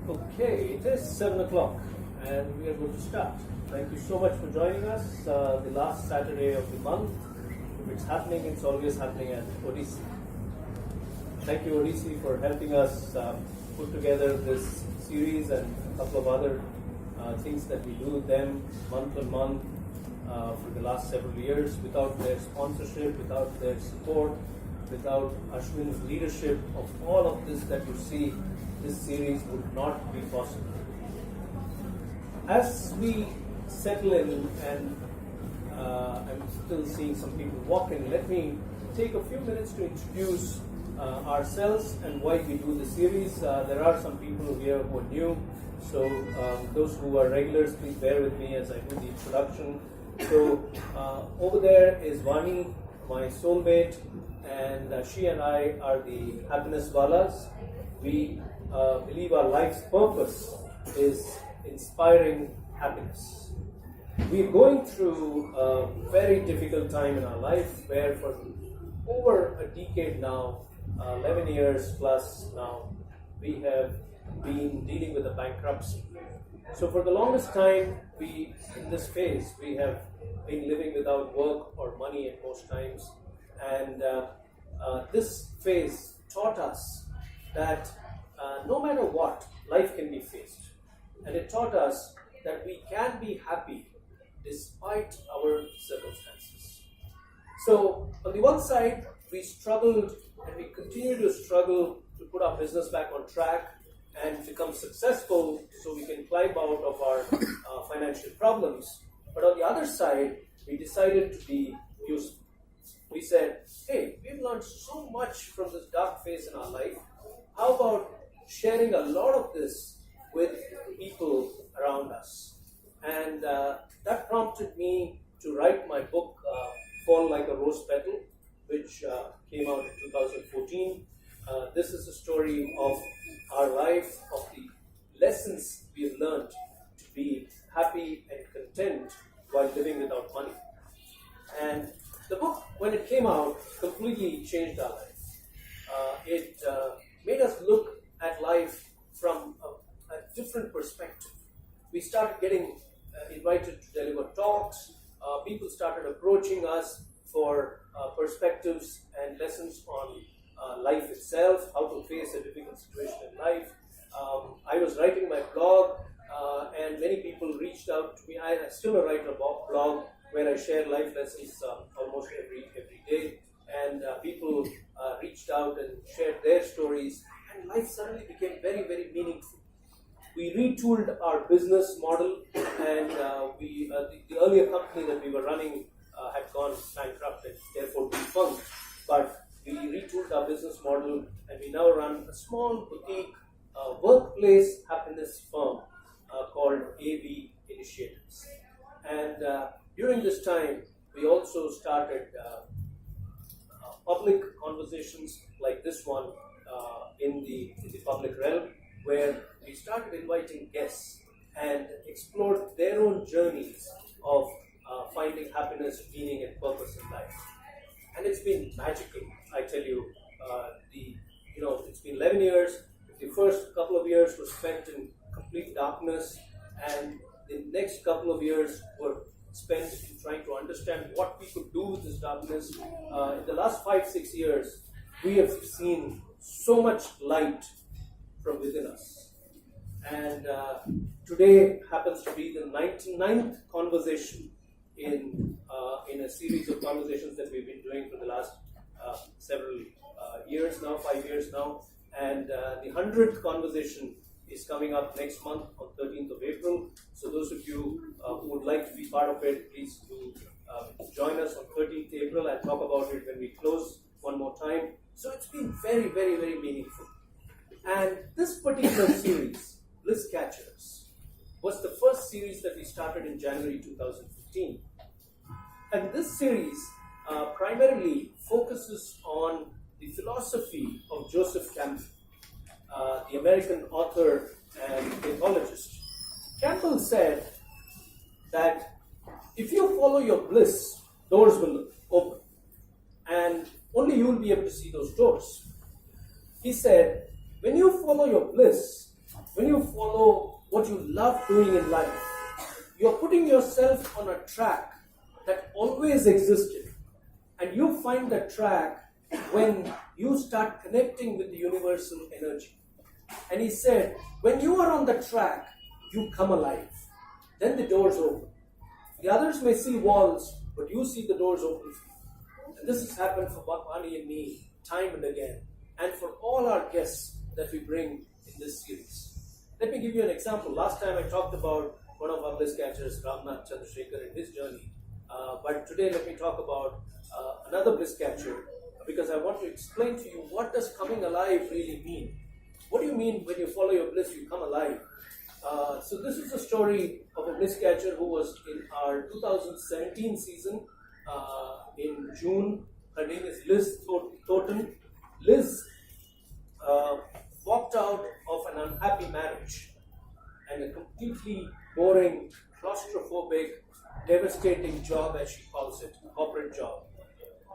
Okay, it is 7 o'clock and we are going to start. Thank you so much for joining us the last Saturday of the month. If it's happening, it's always happening at Odyssey. Thank you, Odyssey, for helping us put together this series and a couple of other things that we do with them month on month for the last several years. Without their sponsorship, without their support, without Ashwin's leadership of all of this that you see, this series would not be possible. As we settle in, and I'm still seeing some people walk in, let me take a few minutes to introduce ourselves and why we do the series. There are some people here who are new, so those who are regulars, please bear with me as I do the introduction. So over there is Vani, my soulmate, and she and I are the Happiness Valas. We believe our life's purpose is inspiring happiness. We're going through a very difficult time in our life where for over a decade now, 11 years plus now, we have been dealing with a bankruptcy. So for the longest time, in this phase, we have been living without work or money at most times. And this phase taught us that no matter what, life can be faced. And it taught us that we can be happy despite our circumstances. So on the one side, we struggled and we continue to struggle to put our business back on track and become successful so we can climb out of our financial problems. But on the other side, we decided to be useful. We said, hey, we've learned so much from this dark phase in our life. How about sharing a lot of this with people around us? And that prompted me to write my book, Fall Like a Rose Petal, which came out in 2014. This is a story of our life, of the lessons we have learned to be happy and content while living without money. And the book, when it came out, completely changed our life. It made us look at life from a different perspective. We started getting invited to deliver talks. People started approaching us for perspectives and lessons on life itself, how to face a difficult situation in life. I was writing my blog, and many people reached out to me. I still write a blog where I share life lessons almost every day, and people reached out and shared their stories, and life suddenly became very, very meaningful. We retooled our business model, and the earlier company that we were running had gone bankrupt and therefore defunct. But we retooled our business model, and we now run a small boutique workplace happiness firm called AVIS Initiatives. And during this time, we also started public conversations like this one in the public realm, where we started inviting guests and explored their own journeys of finding happiness, meaning, and purpose in life. And it's been magical, I tell you. It's been 11 years. The first couple of years were spent in complete darkness, and the next couple of years were spent in trying to understand what we could do with this darkness. In the last 5-6 years, we have seen so much light from within us. And today happens to be the 99th conversation in a series of conversations that we've been doing for the last several years now, 5 years now. And the 100th conversation is coming up next month on 13th of April. So those of you who would like to be part of it, please do join us on 13th April. I'll talk about it when we close one more time. So it's been very, very, very meaningful. And this particular series, Bliss Catchers, was the first series that we started in January 2015. And this series primarily focuses on the philosophy of Joseph Campbell, the American author and ecologist. Campbell said that if you follow your bliss, doors will open, and only you will be able to see those doors. He said, when you follow your bliss, when you follow what you love doing in life, you're putting yourself on a track that always existed. And you find that track when you start connecting with the universal energy. And he said, when you are on the track, you come alive. Then the doors open. The others may see walls, but you see the doors open. And this has happened for Bhakmani and me time and again, and for all our guests that we bring in this series. Let me give you an example. Last time I talked about one of our Bliss catchers, Ramnath Chandrasekhar, and his journey. But today let me talk about another Bliss catcher, because I want to explain to you, what does coming alive really mean? What do you mean when you follow your bliss, you come alive? So this is a story of a Bliss catcher who was in our 2017 season in June. Her name is Liz Thornton. Liz walked out of an unhappy marriage and a completely boring, claustrophobic, devastating job, as she calls it, a corporate job.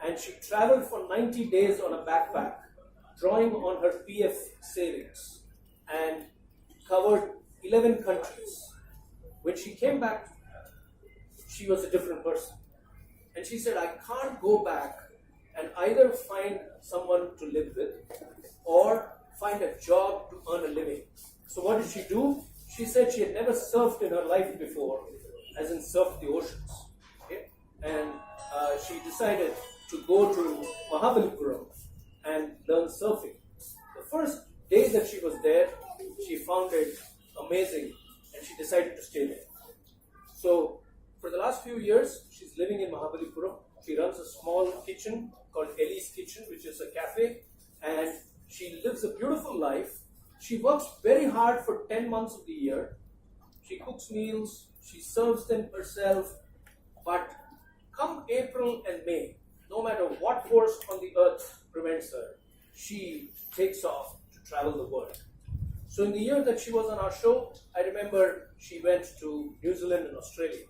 And she traveled for 90 days on a backpack, drawing on her PF savings, and covered 11 countries. When she came back, she was a different person. And she said, I can't go back and either find someone to live with or find a job to earn a living. So what did she do? She said she had never surfed in her life before, as in surfed the oceans. Okay? And she decided to go to Mahabalipuram and learn surfing. The first day that she was there, she found it amazing and she decided to stay there. So for the last few years, she's living in Mahabalipuram. She runs a small kitchen called Ellie's Kitchen, which is a cafe, and she lives a beautiful life. She works very hard for 10 months of the year. She cooks meals, she serves them herself, but come April and May, no matter what force on the earth prevents her, she takes off to travel the world. So in the year that she was on our show, I remember she went to New Zealand and Australia.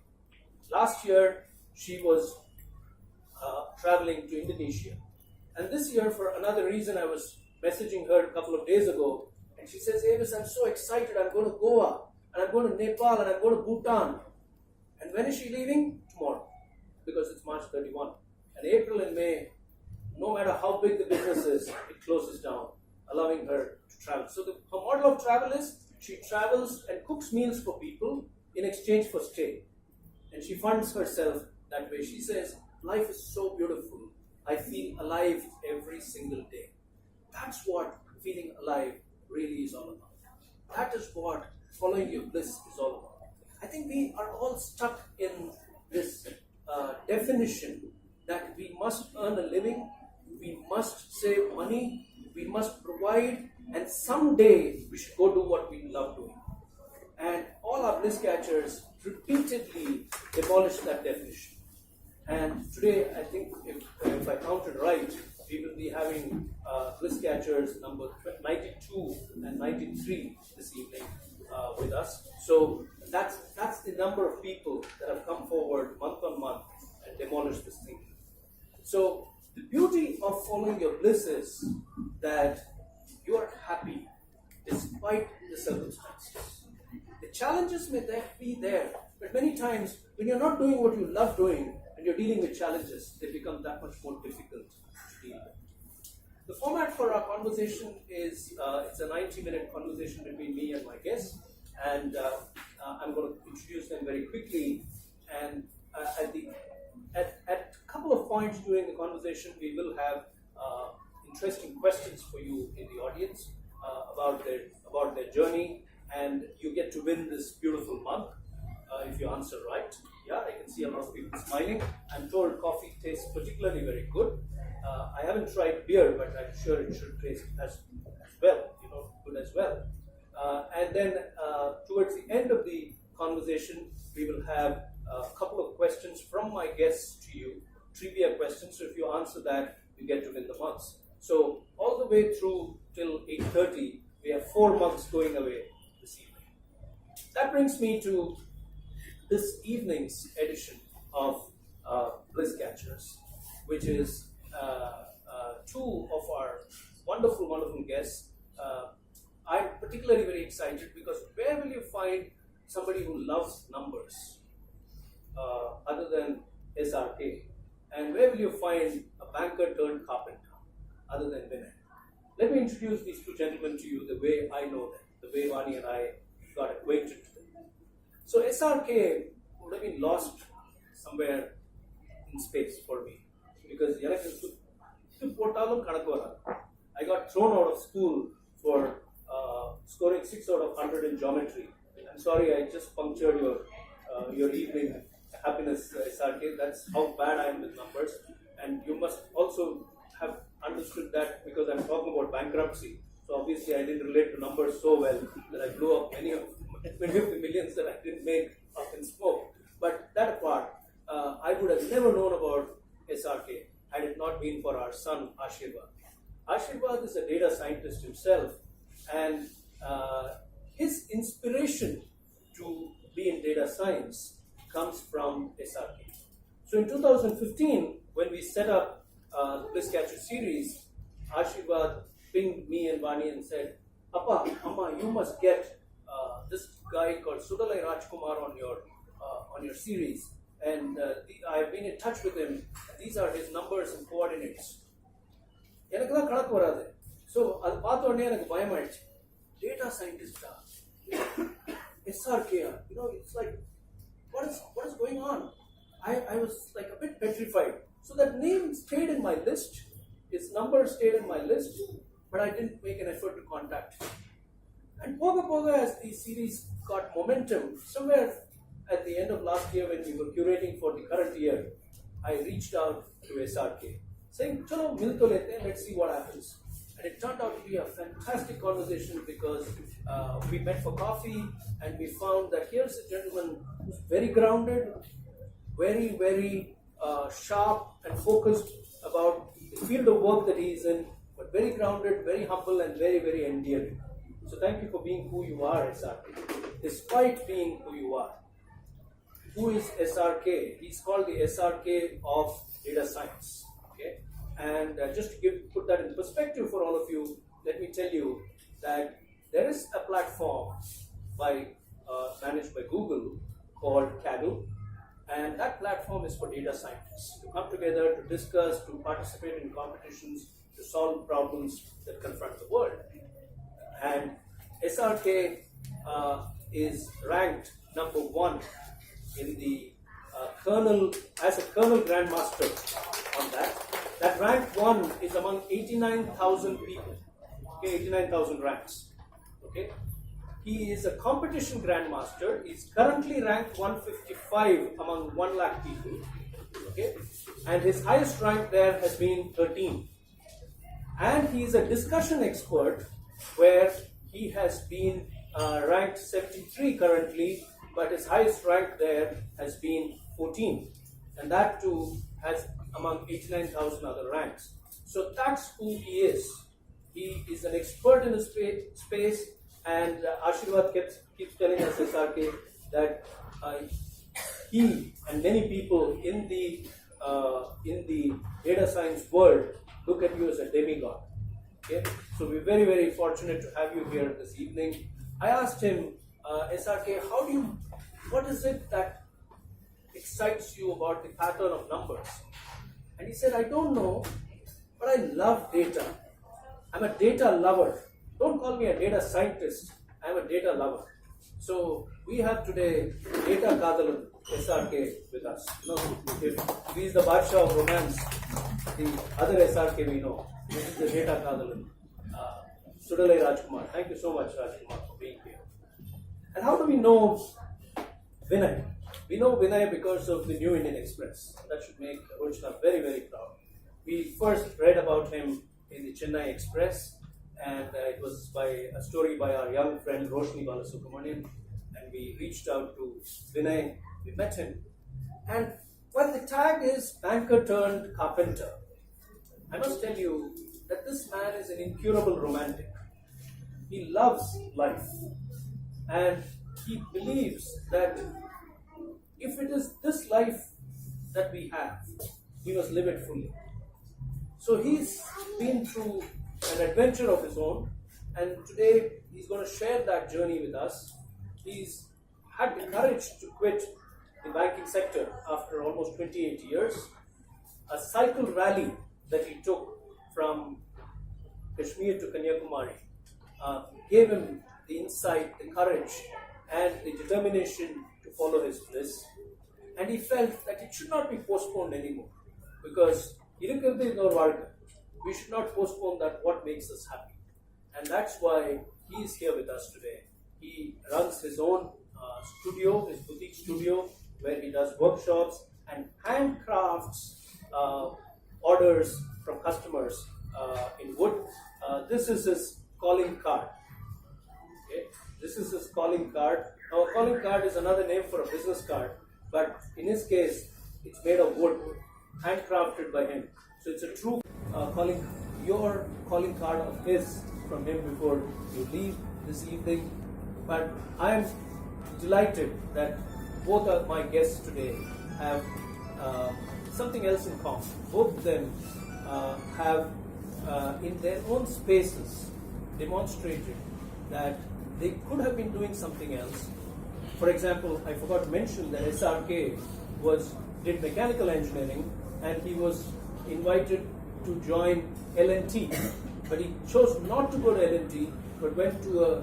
Last year, she was traveling to Indonesia. And this year, for another reason, I was messaging her a couple of days ago, and she says, Avis, I'm so excited, I'm going to Goa, and I'm going to Nepal, and I'm going to Bhutan. And when is she leaving? Tomorrow, because it's March 31. And April and May, no matter how big the business is, it closes down, allowing her to travel. So her model of travel is, she travels and cooks meals for people in exchange for stay. And she funds herself that way. She says, life is so beautiful. I feel alive every single day. That's what feeling alive really is all about. That is what following your bliss is all about. I think we are all stuck in this definition that we must earn a living, we must save money, we must provide, and someday we should go do what we love doing. And all our bliss catchers repeatedly demolish that definition. And today, I think, if I counted right, we will be having bliss catchers number 92 and 93 this evening with us. So that's the number of people that have come forward month on month and demolished this thing. So the beauty of following your bliss is that you are happy despite the circumstances. The challenges may be there, but many times when you're not doing what you love doing and you're dealing with challenges, they become that much more difficult to deal with. The format for our conversation is it's a 90-minute conversation between me and my guests, and I'm going to introduce them very quickly. And at a couple of points during the conversation, we will have interesting questions for you in the audience about their journey, and you get to win this beautiful mug if you answer right. Yeah, I can see a lot of people smiling. I'm told coffee tastes particularly very good. I haven't tried beer, but I'm sure it should taste as well, good as well. And then towards the end of the conversation, we will have a couple of questions from my guests to you, trivia questions. So if you answer that, you get to win the mugs. So all the way through till 8:30, we have 4 mugs going away this evening. That brings me to this evening's edition of Bliss Catchers, which is two of our wonderful, wonderful guests. I'm particularly very excited because where will you find somebody who loves numbers other than SRK? And where will you find a banker turned carpenter other than Vinay? Let me introduce these two gentlemen to you the way I know them, the way Vani and I got acquainted to them. So SRK would have been lost somewhere in space for me because I got thrown out of school for scoring 6 out of 100 in geometry. I'm sorry, I just punctured your evening, Happiness SRK. That's how bad I am with numbers. And you must also have understood that because I'm talking about bankruptcy. So obviously I didn't relate to numbers so well that I blew up many of the millions that I didn't make up in smoke. But that apart, I would have never known about SRK had it not been for our son Ashirvad. Ashirvad is a data scientist himself, and his inspiration to be in data science comes from SRK. So in 2015, when we set up the Bliss Catcher series, Ashirvad pinged me and Vani and said, Appa, Amma, you must get this guy called Sudalai Rajkumar on your series. And I've been in touch with him. These are his numbers and coordinates. So, data scientist, SRK, it's like, what is going on? I was like a bit petrified. So that name stayed in my list, his number stayed in my list, but I didn't make an effort to contact him. And Poga, as the series got momentum, somewhere at the end of last year when we were curating for the current year, I reached out to SRK saying, Chalo, mil to lete, let's see what happens. And it turned out to be a fantastic conversation because we met for coffee and we found that here's a gentleman who's very grounded, very, very sharp and focused about the field of work that he's in, but very grounded, very humble and very, very endearing. So thank you for being who you are, SRK, despite being who you are. Who is SRK? He's called the SRK of data science. Okay, and just to put that in perspective for all of you, let me tell you that there is a platform managed by Google called Kaggle, and that platform is for data scientists to come together to discuss, to participate in competitions, to solve problems that confront the world. And SRK is ranked number 1 in the as a kernel grandmaster on that. That rank 1 is among 89,000 people. Okay, 89,000 ranks. Okay, he is a competition grandmaster. He's currently ranked 155 among 1 lakh people. Okay, and his highest rank there has been 13. And he is a discussion expert where he has been ranked 73 currently, but his highest rank there has been 14, and that too has among 89,000 other ranks. So that's who he is. He is an expert in the space, and Ashirvad keeps telling us, SRK, that he and many people in the data science world look at you as a demigod. Okay, so we're very, very fortunate to have you here this evening. I asked him, SRK, what is it that excites you about the pattern of numbers? And he said, I don't know, but I love data. I'm a data lover. Don't call me a data scientist. I'm a data lover. So we have today Data Kadalan, SRK, with us. If he's the Badsha of romance, the other SRK we know. This is the Data Kadalan, Sudalai Rajkumar. Thank you so much, Rajkumar, for being here. And how do we know Vinay? We know Vinay because of the New Indian Express. That should make Rochna very, very proud. We first read about him in the Chennai Express, and it was by a story by our young friend Roshni Balasubramanian, and we reached out to Vinay. We met him, and well, the tag is banker turned carpenter. I must tell you that this man is an incurable romantic. He loves life, and he believes that if it is this life that we have, we must live it fully. So he's been through an adventure of his own. And today he's going to share that journey with us. He's had the courage to quit the banking sector after almost 28 years. A cycle rally that he took from Kashmir to Kanyakumari gave him the insight, the courage, and the determination to follow his bliss. And he felt that it should not be postponed anymore, because we should not postpone that what makes us happy. And that's why he is here with us today. He runs his own studio, his boutique studio, where he does workshops and handcrafts orders from customers in wood. This is his calling card. Okay? This is his calling card. Now, a calling card is another name for a business card, but in his case, it's made of wood, handcrafted by him. So it's a true your calling card of his from him before you leave this evening. But I am delighted that both of my guests today have something else in common. Both of them have, in their own spaces, demonstrated that they could have been doing something else. For example, I forgot to mention that SRK did mechanical engineering, and he was invited to join L&T, but he chose not to go to L&T, but went to a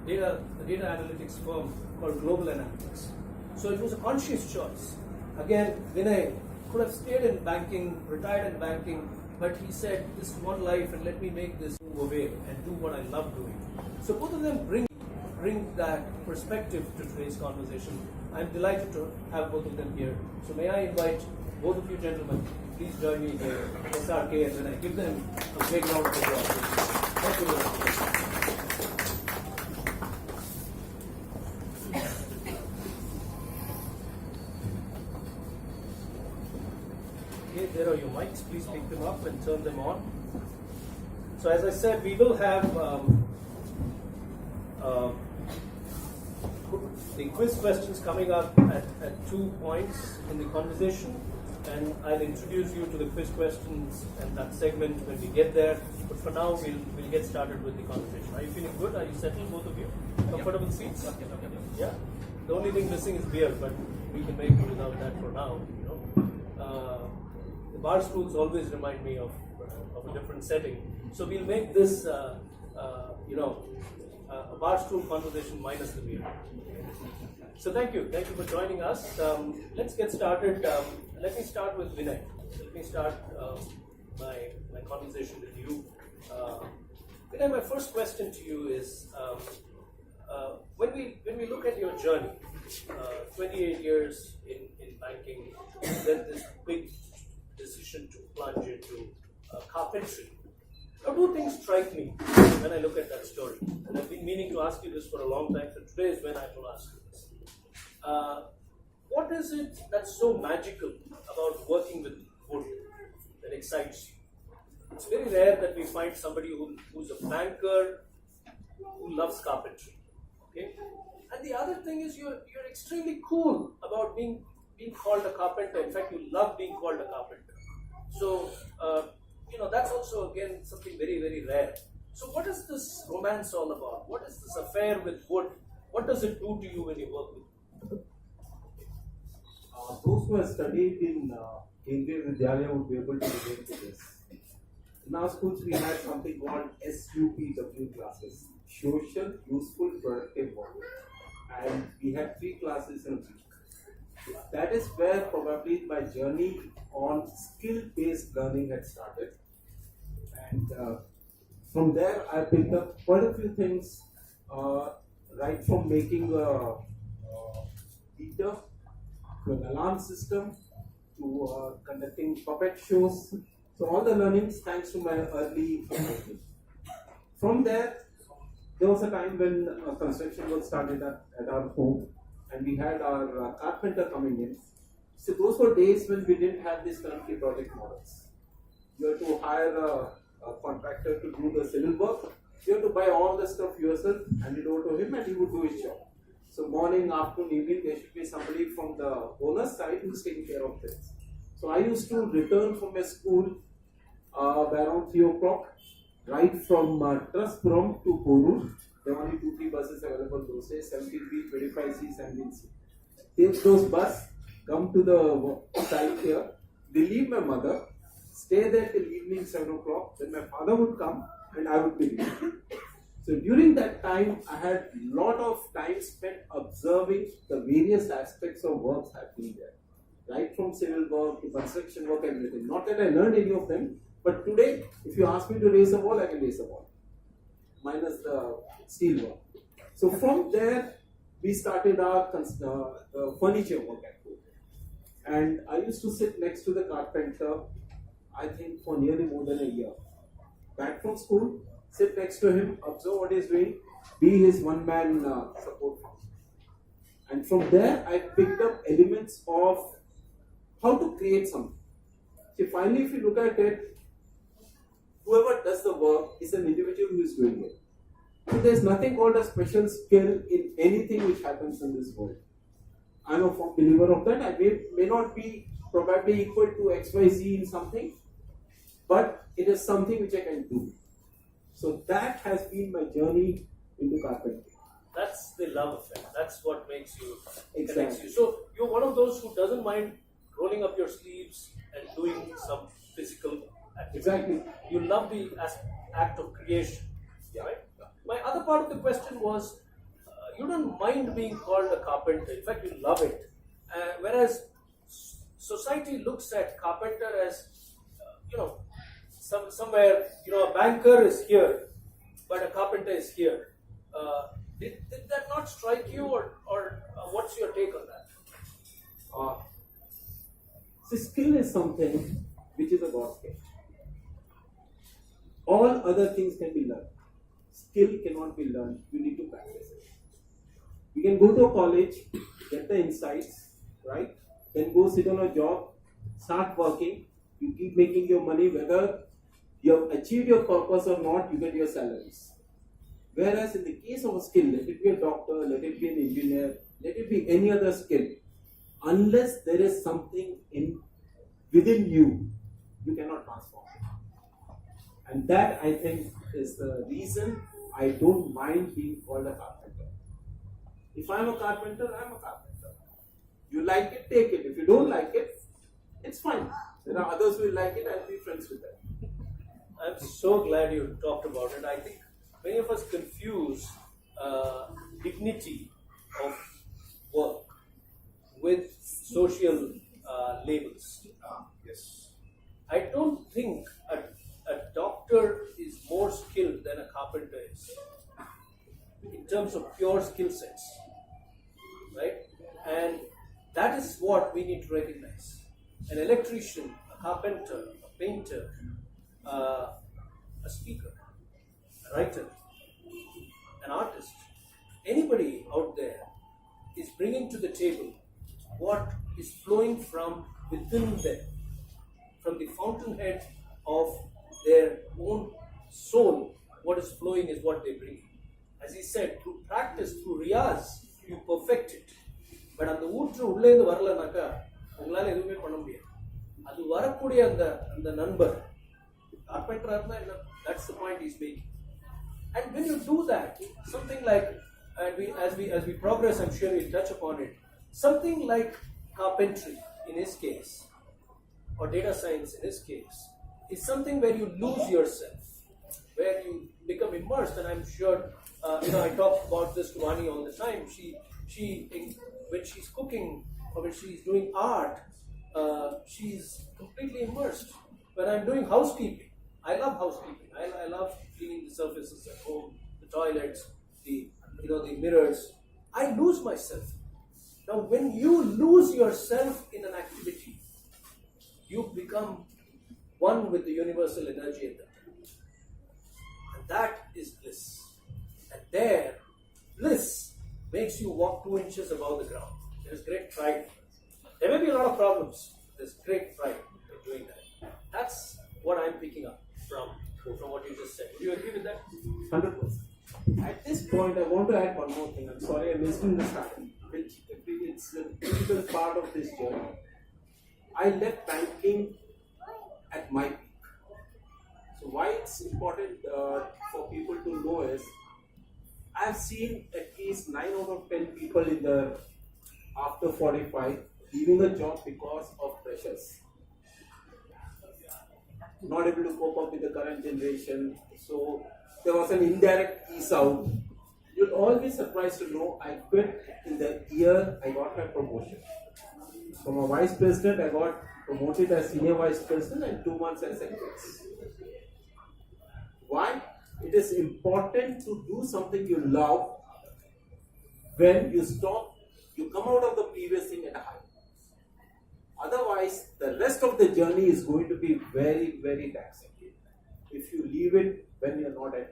data analytics firm called Global Analytics. So it was a conscious choice. Again, Vinay could have stayed in banking, retired in banking, but he said, this is one life and let me make this move away and do what I love doing. So both of them bring that perspective to today's conversation. I'm delighted to have both of them here. So may I invite both of you gentlemen, please join me here, SRK, and then I give them a big round of applause. Thank you very much. There are your mics. Please pick them up and turn them on. So as I said, we will have the quiz questions coming up at 2 points in the conversation, and I'll introduce you to the quiz questions and that segment when we get there. But for now, we'll get started with the conversation. Are you feeling good? Are you settled, both of you? Comfortable seats? Yeah. The only thing missing is beer, but we can make it without that for now. The bar stools always remind me of a different setting. So we'll make this, a bar stool conversation minus the beer. So thank you for joining us. Let's get started. Let me start with Vinay. Let me start my conversation with you. Vinay, my first question to you is, when we look at your journey, 28 years in banking, then this big decision to plunge into carpentry. Now, 2 things strike me when I look at that story, and I've been meaning to ask you this for a long time, so today is when I will ask you this. What is it that's so magical about working with wood that excites you? It's very rare that we find somebody who's a banker who loves carpentry. Okay? And the other thing is you're extremely cool about being called a carpenter. In fact, you love being called a carpenter. So, that's also, again, something very, very rare. So what is this romance all about? What is this affair with wood? What does it do to you when you work with wood? Those who have studied in Kendriya Vidyalaya would be able to relate to this. In our schools, we had something called SUPW classes, Social, Useful, Productive Work. And we had 3 classes in a week. That is where probably my journey on skill-based learning had started. And from there, I picked up quite a few things, right from making a heater, to an alarm system, to conducting puppet shows. So all the learnings thanks to my early education. From there was a time when construction was started at our home, and we had our carpenter coming in. So those were days when we didn't have these turnkey project models. You had to hire a contractor to do the civil work. You had to buy all the stuff yourself, hand it over to him, and he would do his job. So morning, afternoon, evening, there should be somebody from the owner's side who's taking care of things. So I used to return from my school by around 3 o'clock, right from Traspuram to Porur. There were only 2-3 buses available those days, 17B, 25C, 17C. Take those bus, come to the site here, relieve my mother, stay there till evening 7 o'clock, then my father would come and I would be relieved. So during that time, I had a lot of time spent observing the various aspects of works happening there. Right from civil work to construction work and everything. Not that I learned any of them, but today, if you ask me to raise a wall, I can raise a wall. Minus the steel work. So from there, we started our furniture work at home. And I used to sit next to the carpenter, I think for nearly more than a year. Back from school, sit next to him, observe what he's doing, be his one-man support function. And from there, I picked up elements of how to create something. So finally, if you look at it, whoever does the work is an individual who is doing it. So there's nothing called a special skill in anything which happens in this world. I'm a firm believer of that. I may not be probably equal to XYZ in something, but it is something which I can do. So that has been my journey into carpentry. That's the love of it. That's what makes you, Exactly. connects you. So you're one of those who doesn't mind rolling up your sleeves and doing some physical activity. Exactly. You love the act of creation, right? My other part of the question was, you don't mind being called a carpenter. In fact, you love it. Whereas society looks at carpenter as, somewhere, a banker is here, but a carpenter is here. Did that not strike you, or what's your take on that? So skill is something which is a God's gift. All other things can be learned. Skill cannot be learned. You need to practice it. You can go to a college, get the insights, right? Then go sit on a job, start working. You keep making your money, whether you have achieved your purpose or not, you get your salaries. Whereas in the case of a skill, let it be a doctor, let it be an engineer, let it be any other skill, unless there is something within you, you cannot transform it. And that, I think, is the reason I don't mind being called a carpenter. If I'm a carpenter, I'm a carpenter. You like it, take it. If you don't like it, it's fine. There are others who will like it, I'll be friends with them. I'm so glad you talked about it. I think many of us confuse dignity of work with social labels. Yes. I don't think a doctor is more skilled than a carpenter is in terms of pure skill sets, right? And that is what we need to recognize. An electrician, a carpenter, a painter, a speaker, a writer, an artist, anybody out there is bringing to the table what is flowing from within them, from the fountainhead of their own soul. What is flowing is what they bring. As he said, through practice, through riyaz, you perfect it. But அந்த ஊற்று உள்ளே இருந்து வரலனாக்கா உங்களால எதுவுமே பண்ண முடியாது. அது வரக்கூடிய அந்த நண்பர் carpenter இருந்தா என்ன, that's the point he's making. And when you do that, something like, and as we progress, I'm sure we'll touch upon it, something like carpentry in his case, or data science in his case, is something where you lose yourself, where you become immersed. And I'm sure, I talk about this to Vani all the time. She when she's cooking or when she's doing art, she's completely immersed. When I'm doing housekeeping, I love housekeeping. I love cleaning the surfaces at home, the toilets, the mirrors. I lose myself. Now, when you lose yourself in an activity, you become one with the universal energy at that time. And that is bliss. And there, bliss makes you walk 2 inches above the ground. There is great pride. There may be a lot of problems. There's great pride in doing that. That's what I'm picking up from what you just said. Do you agree with that? 100%. At this point, I want to add one more thing. I'm sorry I missed in the starting. It's a critical part of this journey. I left banking at my peak. So why it's important for people to know is, I've seen at least 9 out of 10 people in the after 45 leaving a job because of pressures. Not able to cope up with the current generation, so there was an indirect ease out. You'll always be surprised to know I quit in the year I got my promotion. From a vice president, I got promoted as senior vice president and 2 months as secretary. Why? It is important to do something you love. When you stop, you come out of the previous thing at a high. Otherwise, the rest of the journey is going to be very, very taxing if you leave it when you're not at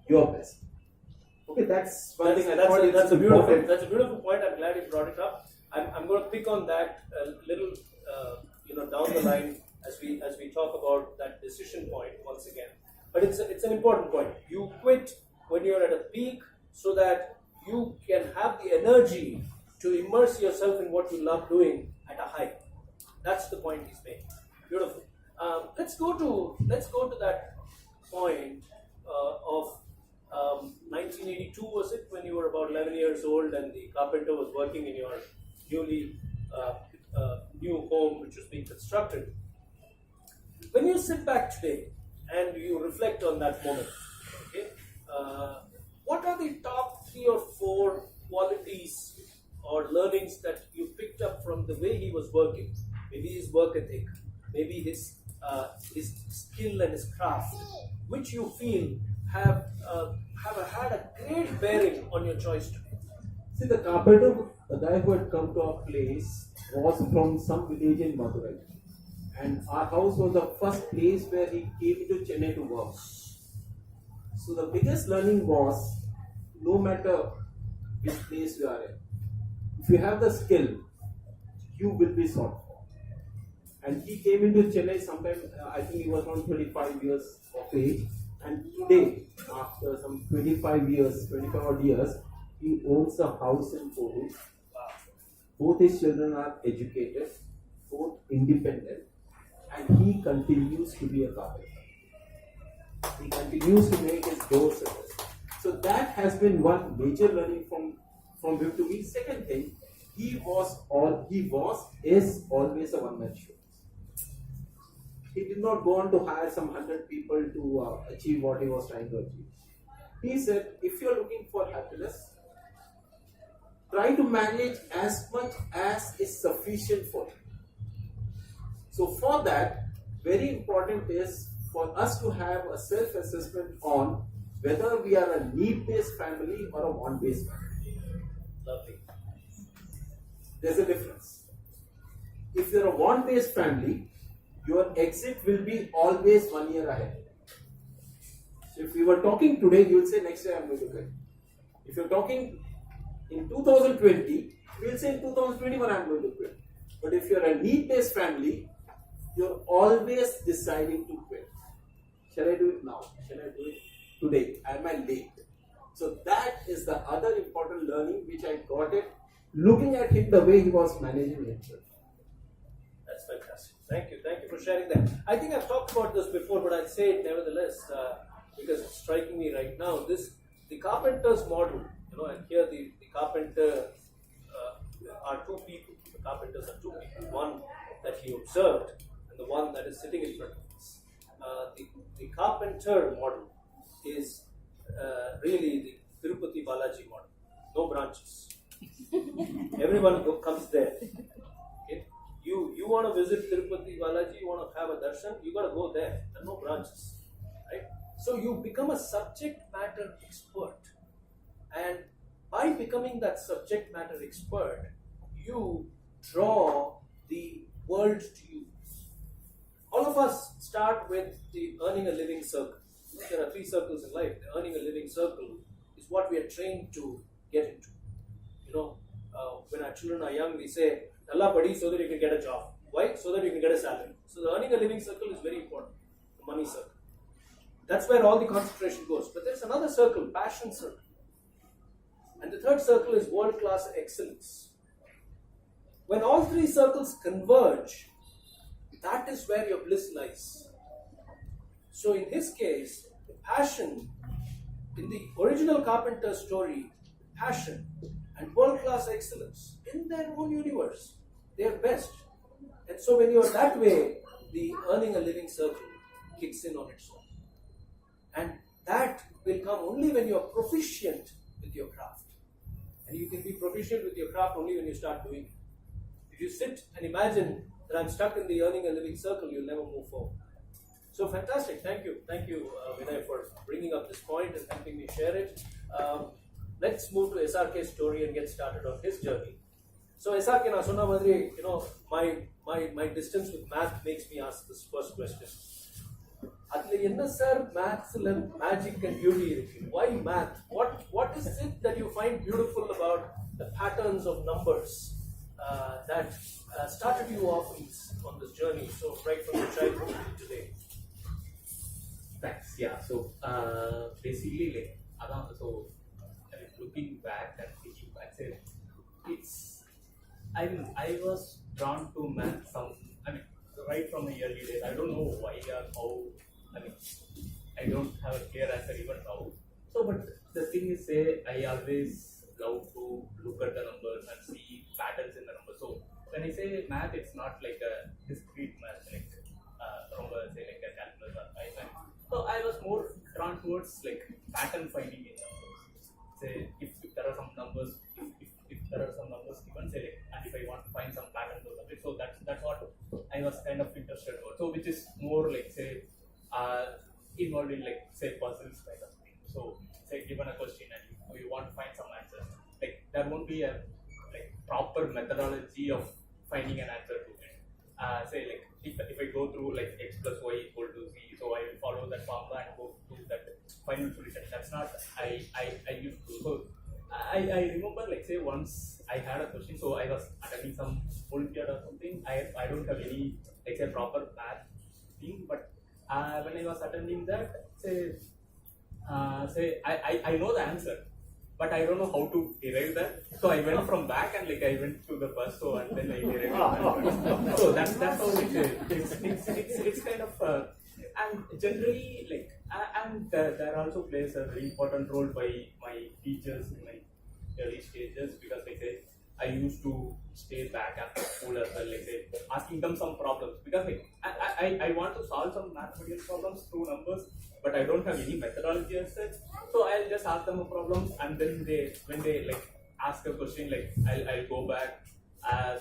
your best. Okay, that's one thing I thought that's a beautiful point. I'm glad you brought it up. I'm going to pick on that a little, down the line as we talk about that decision point once again. But it's an important point. You quit when you're at a peak so that you can have the energy to immerse yourself in what you love doing at a high. That's the point he's making. Beautiful. Let's go to that point of 1982, was it, when you were about 11 years old and the carpenter was working in your newly new home which was being constructed. When you sit back today and you reflect on that moment, okay, what are the top 3 or 4 qualities or learnings that you picked up from the way he was working? Maybe his work ethic, maybe his skill and his craft, which you feel have had a great bearing on your choice today. See, the carpenter, the guy who had come to our place, was from some village in Madurai. And our house was the first place where he came to Chennai to work. So the biggest learning was, no matter which place you are in, if you have the skill, you will be sought for. And he came into Chennai sometime, I think he was around 25 years of age. And today, after some 25 odd years, he owns a house in Polu. Both his children are educated, both independent, and he continues to be a carpenter. He continues to make his door service. So that has been one major learning from him to me. Second thing, is always a one-man show. He did not go on to hire some 100 people to achieve what he was trying to achieve. He said, if you are looking for happiness, try to manage as much as is sufficient for you. So for that, very important is for us to have a self-assessment on whether we are a need-based family or a want-based family. Lovely. There's a difference. If you're a want-based family, your exit will be always 1 year ahead. So if we were talking today, you will say next year I'm going to quit. If you're talking in 2020, we will say in 2021 I'm going to quit. But if you're a need-based family, you're always deciding to quit. Shall I do it now? Shall I do it today? Am I late? So that is the other important learning which I got it looking at him the way he was managing himself. That's fantastic. Thank you for sharing that. I think I've talked about this before, but I'll say it nevertheless because it's striking me right now. The carpenter's model, and here the carpenter are 2 people. The carpenters are 2 people. One that he observed and the one that is sitting in front of us. The carpenter model is really the Tirupati Balaji model. No branches. Everyone comes there. Okay? You want to visit Tirupati Balaji, you want to have a darshan, you got to go there. There are no branches. Right? So you become a subject matter expert. And by becoming that subject matter expert, you draw the world to you. All of us start with the earning a living circle. There are 3 circles in life. The earning a living circle is what we are trained to get into. When our children are young, we say, Allah padi, so that you can get a job. Why? So that you can get a salary. So the earning a living circle is very important. The money circle. That's where all the concentration goes. But there's another circle, passion circle. And the third circle is world-class excellence. When all 3 circles converge, that is where your bliss lies. So in his case, the passion, in the original Carpenter story, passion and world-class excellence in their own universe, they are best. And so when you are that way, the earning a living circle kicks in on its own. And that will come only when you are proficient with your craft. And you can be proficient with your craft only when you start doing it. If you sit and imagine that I'm stuck in the earning a living circle, you'll never move forward. So fantastic. Thank you, Vinay, for bringing up this point and helping me share it. Let's move to SRK's story and get started on his journey. So SRK, na sonna madri, my distance with math makes me ask this first question. Adla enna sir maths la magic and beauty irukku? Why math? What is it that you find beautiful about the patterns of numbers that started you off on this journey? So right from your childhood to today. Thanks. Yeah. So basically, looking back and thinking back, I was drawn to math right from the early days. I don't know why or how. I don't have a clear answer even now. So, but the thing is, I always love to look at the numbers and see patterns in the numbers. So when I say math, it's not like a discrete math, like like a calculus or Python. So I was more drawn towards like pattern finding in numbers. Say if there are some numbers, if there are some numbers given, and if I want to find some patterns or something, so that's what I was kind of interested in. So which is more like involved in puzzles kind of thing. So given a question and you want to find some answers, there won't be a proper methodology of finding an answer to it. If I go through x plus y equal to z, so I will follow that formula and go to that final solution. That's not I used to. So I remember once I had a question, so I was attending some Olympiad or something. I don't have any proper math thing, but when I was attending that, I know the answer, but I don't know how to derive that. So I went from back and I went to the bus, so and then I derived that. So that's how it's kind of and generally and there also plays a very important role by my teachers in my early stages, because I used to stay back after school as well, asking them some problems, because I want to solve some mathematical problems through numbers, but I don't have any methodology as such. So I'll just ask them a problem, and then when they ask a question, I'll go back,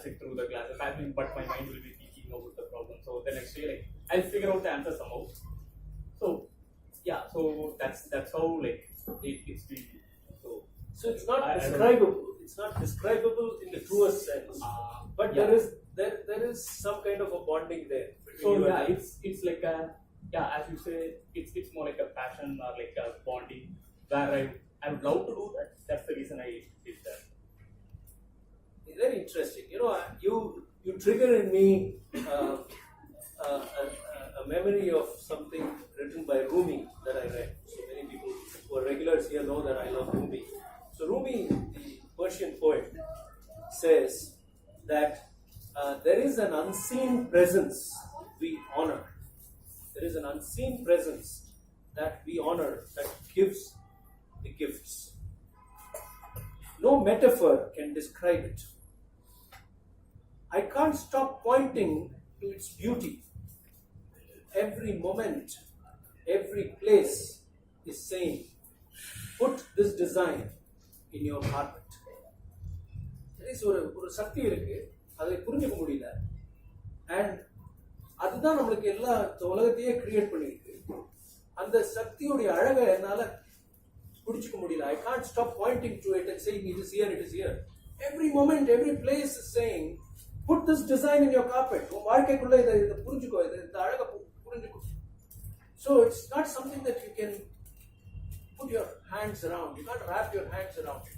sit through the classes. But my mind will be thinking about the problem. So the next day, I'll figure out the answer somehow. So yeah, so that's how it's been. So it's not describable. It's not describable in the truest sense. But yeah. there is some kind of a bonding there. So yeah, it's like a, yeah, as you say, it's more like a passion or like a bonding where I would love to do that. That's the reason I did that. Very interesting. You trigger in me a memory of something written by Rumi that I read. So many people who are regulars here know that I love Rumi. So Rumi, the Persian poet, says that there is an unseen presence we honor. There is an unseen presence that we honor, that gives the gifts. No metaphor can describe it. I can't stop pointing to its beauty. Every moment, every place is saying, put this design in your carpet. There is ஒரு சக்தி இருக்கு, அதை புரிஞ்சுக்க முடியல. And அதுதான் நம்மளுக்கு எல்லா உலகத்தையே create பண்ணிருக்கு. அந்த சக்தியுடைய அழகை என்னால புடிச்சுக்க முடியல. I can't stop pointing to it and saying it is here, it is here. Every moment, every place is saying, put this design in your carpet. உன் வாழ்க்கைக்குள்ள இதை புரிஞ்சுக்கோ, இந்த அழகை புரிஞ்சுக்கோ. So it's not something that you can put your hands around. You can't wrap your hands around it.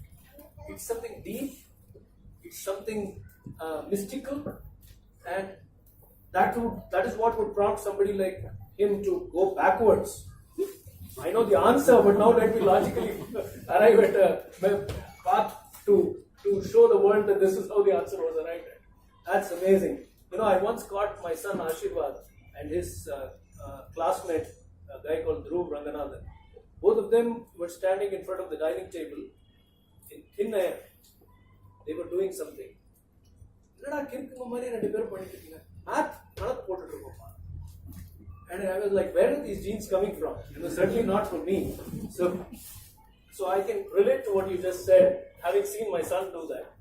It's something deep. It's something mystical, and that is what would prompt somebody like him to go backwards. I know the answer, but now let me logically arrive at a path to show the world that this is how the answer was arrived at. That's amazing. I once caught my son Ashirwad and his classmate a guy called Dhruv Ranganathan. Both of them were standing in front of the dining table in thin air. They were doing something. And I was like, where are these genes coming from? Certainly not from me. So I can relate to what you just said, having seen my son do that.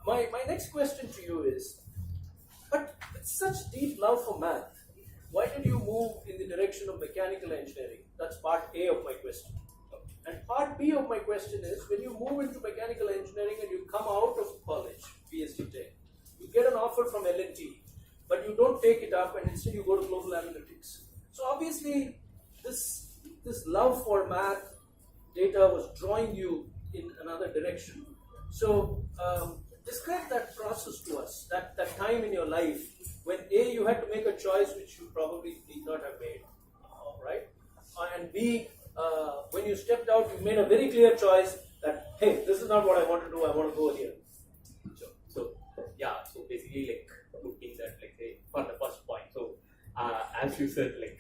My next question to you is, but with such deep love for math, why did you move in the direction of mechanical engineering? That's part A of my question. And part B of my question is, when you move into mechanical engineering and you come out of college, PhD Tech, you get an offer from L&T, but you don't take it up and instead you go to global analytics. So obviously, this love for math, data was drawing you in another direction. So describe that process to us, that time in your life when A, you had to make a choice which you probably did not have made, right? And B, when you stepped out, you made a very clear choice that, hey, this is not what I want to do, I want to go here. Sure. So basically, like, looking at, like, say, for the first point, so as you said, like,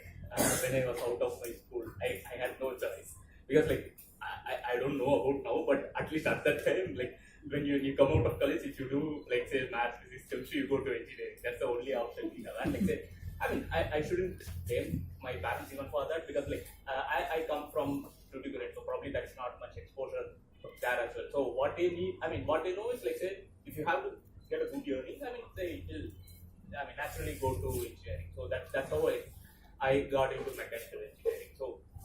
when I was out of my school, I had no choice, because, like, I don't know about now, but at least at that time, like, when you come out of college, if you do, like, say, math, physics, chemistry, you go to engineering. That's the only option we have. And, like, say, I mean, I shouldn't blame my parents even for that, because, like, I come from duty grade, so probably that's not much exposure there as well. So what they need, I mean, what they know is, like, say, if you have to get a good earning, I mean, they will, I mean, naturally go to engineering. So that's how I got into mechanical engineering.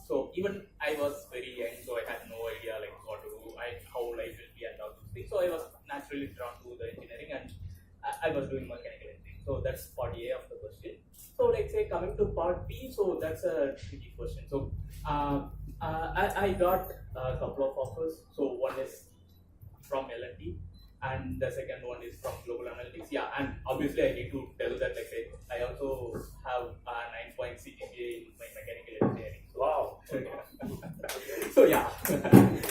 So even I was very young, so I had no idea, like, what to do, how life will be and all those things. So I was naturally drawn to the engineering, and I was doing mechanical engineering. So that's part A of the question. So, like, say, coming to part B, so that's a tricky question. So I got a couple of offers. So one is from L&T, and the second one is from Global Analytics. Yeah, and obviously I need to tell that, like, say, I also have a 9 CGPA in my mechanical engineering. Wow. So yeah,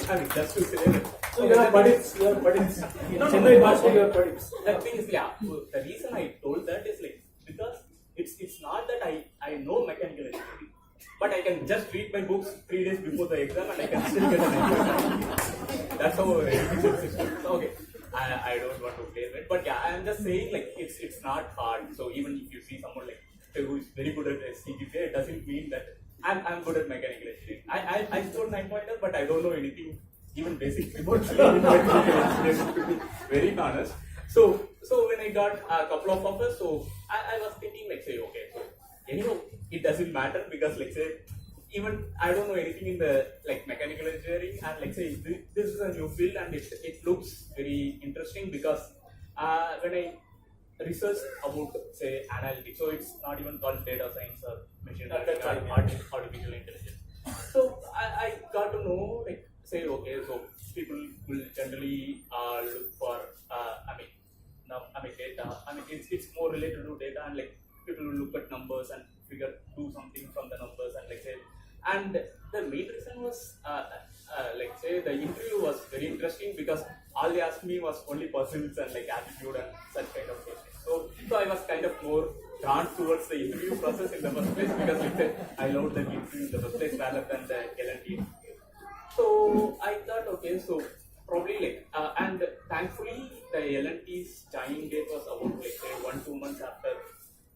I mean, just to say that. So you are buddies. No, Chennai Master, you are buddies. The thing is, yeah, the reason I told that is, like, because it's not that I know mechanical engineering, but I can just read my books 3 days before the exam and I can still get an exam. That's how education system is. Okay, I don't want to blame it, but yeah, I'm just saying, like, it's not hard. So even if you see someone like who is very good at CGPA, it doesn't mean that I'm good at mechanical engineering. I scored 9 pointers, but I don't know anything even basic about mechanical engineering, to be very honest. So when I got a couple of offers, so I was thinking, like, say, okay, so anyhow, it doesn't matter, because, like, say, even I don't know anything in the, like, mechanical engineering, and, like, say, this is a new field and it looks very interesting, because when I researched about, say, analytics, so it's not even called data science or machine learning or artificial intelligence. So I got to know, like, say, okay, so people will generally look for, data. I mean, it's more related to data, and, like, people will look at numbers and do something from the numbers, and, like, say, and the main reason was, like, say, the interview was very interesting, because all they asked me was only pursuits and, like, attitude and such kind of questions. So I was kind of more drawn towards the interview process in the first place, because, like, say, I loved the interview in the first place rather than the L&T interview. So I thought, okay, so probably, like, and thankfully the L&T's joining date was about, like, say, 1-2 months after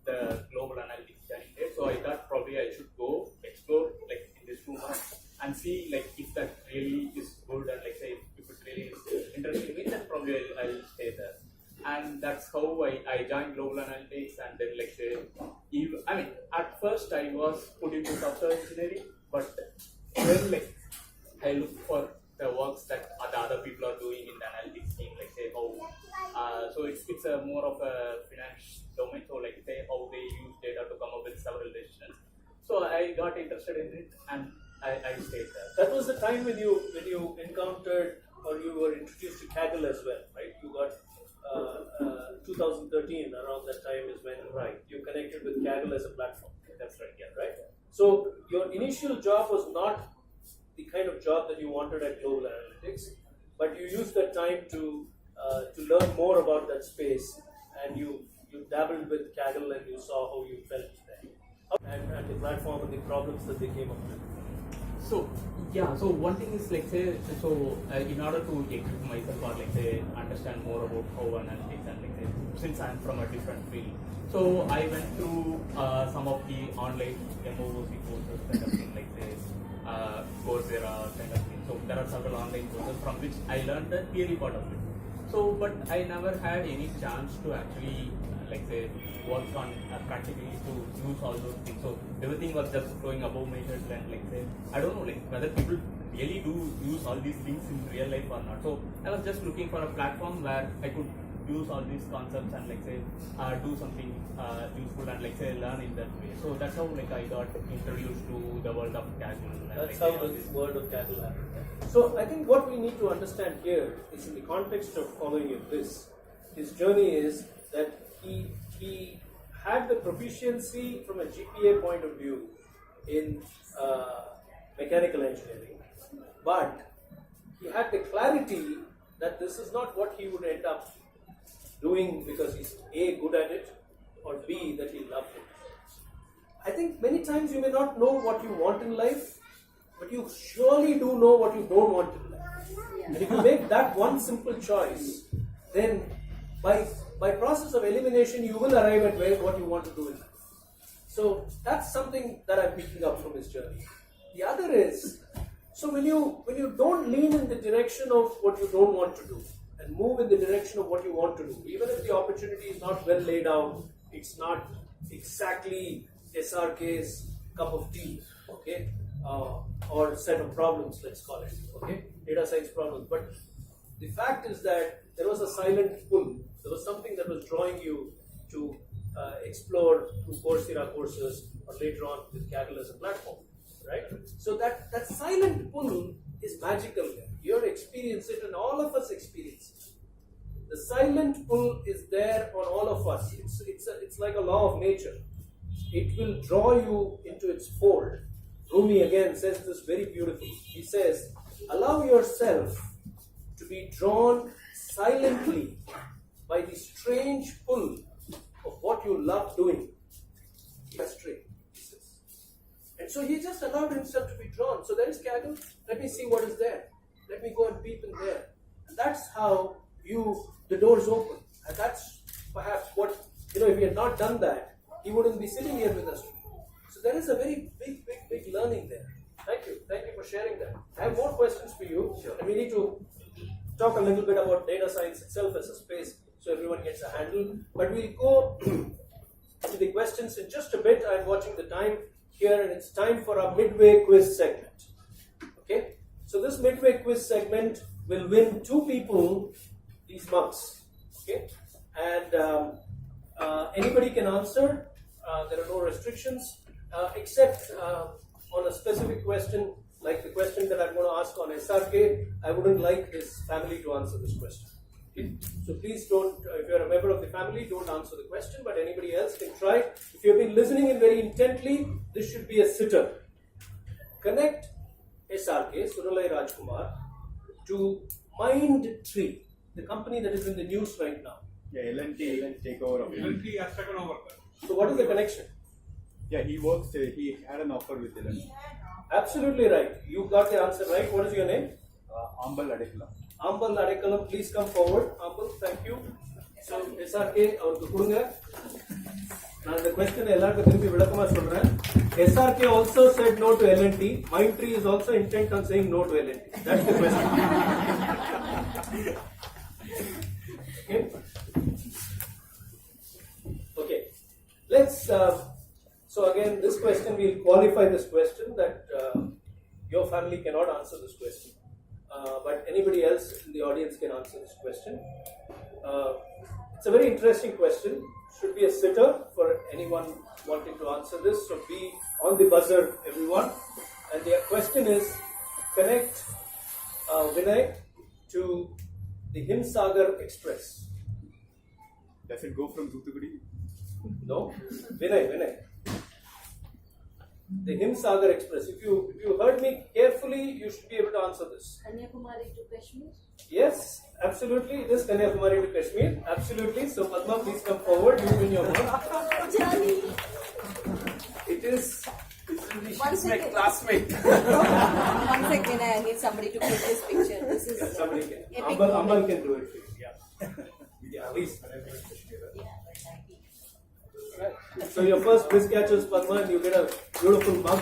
the global analytics joining date. So I thought probably I should go explore, like, in these 2 months and see, like, if that really is good, and, like, say, if it really is interesting me, then probably I'll stay there. And that's how I joined global analytics, and then, like, say, I mean, at first I was put into software engineering, but then, like, I look for the works that the other people are doing in the analytics team, like, say, how, so it's a more of a finance domain, so, like, say, how they use data to come up with several decisions. So I got interested in it, and I stayed there. That was the time when you encountered, or you were introduced to Kaggle as well, right? You got 2013, around that time is when, right, you connected with Kaggle as a platform. That's right, yeah, right? So your initial job was not the kind of job that you wanted at Global Analytics, but you used that time to learn more about that space, and you dabbled with Kaggle and you saw how you felt there. and the platform and the problems that they came up with. So yeah, so one thing is like say, in order to equip myself or like say understand more about how analytics and like say, since I'm from a different field, so I went through some of the online MOOC courses kind of thing, like say Coursera kind of thing. So there are several online courses from which I learned the theory part of it. So but I never had any chance to actually like say work on practically to use all those things. So everything was just going above my head and like say I don't know like whether people really do use all these things in real life or not. So I was just looking for a platform where I could use all these concepts and like say do something useful and like say learn in that way. So that's how like I got introduced to the world of Kaggle. That's how the world of Kaggle happened. So I think what we need to understand here is in the context of Following Your Bliss, his journey is that he had the proficiency from a GPA point of view in mechanical engineering, but he had the clarity that this is not what he would end up doing because he's A, good at it, or B, that he loved it. I think many times you may not know what you want in life, but you surely do know what you don't want in life. And if you make that one simple choice, then by process of elimination, you will arrive at what you want to do in life. So that's something that I'm picking up from his journey. The other is, so when you don't lean in the direction of what you don't want to do and move in the direction of what you want to do, even if the opportunity is not well laid out, it's not exactly SRK's cup of tea, okay, or set of problems, let's call it, okay, data science problems. But the fact is that there was a silent pull. There was something that was drawing you to explore through Coursera courses or later on with Kaggle as a platform, right? So that silent pull is magical there. You experience it and all of us experience it. The silent pull is there on all of us. It's like a law of nature. It will draw you into its fold. Rumi again says this very beautifully. He says, allow yourself to be drawn silently by the strange pull of what you love doing. That's strange, he says. And so he just allowed himself to be drawn. So there is Kaggle. Let me see what is there. Let me go and peep in there. And that's how the doors open. And that's perhaps what, if he had not done that, he wouldn't be sitting here with us today. So there is a very big learning there. Thank you for sharing that. I have more questions for you. Sure. And we need to talk a little bit about data science itself as a space so everyone gets a handle. But we'll go to the questions in just a bit. I'm watching the time here and it's time for our midway quiz segment. Okay? So this midway quiz segment will win 2 people these mugs. Okay? And anybody can answer. There are no restrictions except on a specific question like the question that I'm going to ask on SRK. I wouldn't like his family to answer this question. Okay? So please don't, if you're a member of the family, don't answer the question, but anybody else can try. If you've been listening in very intently, this should be a sitter. Connect SRK, Sunalai Rajkumar, to Mindtree, the company that is in the news right now. Yeah, L&T takeover of L&T has taken over. So what is the connection? Yeah, he had an offer with L&T. Absolutely right. You got the answer right. What is your name? Ambal Adekala. Ambal Adekalam, please come forward. Ambal, thank you. So, SRK, avarku kudunga. Now the question ellarku thirumbi vilakkama solren. SRK also said no to L&T. Mindtree is also intent on saying no to L&T. That's the question. Okay. Let's. So again, this question, we'll qualify this question that your family cannot answer this question. But anybody else in the audience can answer this question. It's a very interesting question. Should be a sitter for anyone wanting to answer this. So be on the buzzer, everyone. And the question is, connect Vinay to the Himsagar Express. Does it go from Thoothukudi? No, Vinay. The Himsagar Express. If you heard me carefully, you should be able to answer this. Kanyakumari to Kashmir? Yes, absolutely. It is Kanyakumari to Kashmir. Absolutely. So Padma, please come forward. You win your mark. Johnny. It it is. One She's my second. classmate. One second, I need somebody to click this picture. This is Yeah, somebody can. epic Ambal moment. can do it for you. Yeah. Yeah, at least. Right. So your first Bliss Catchers, Padma, and you get a beautiful mug.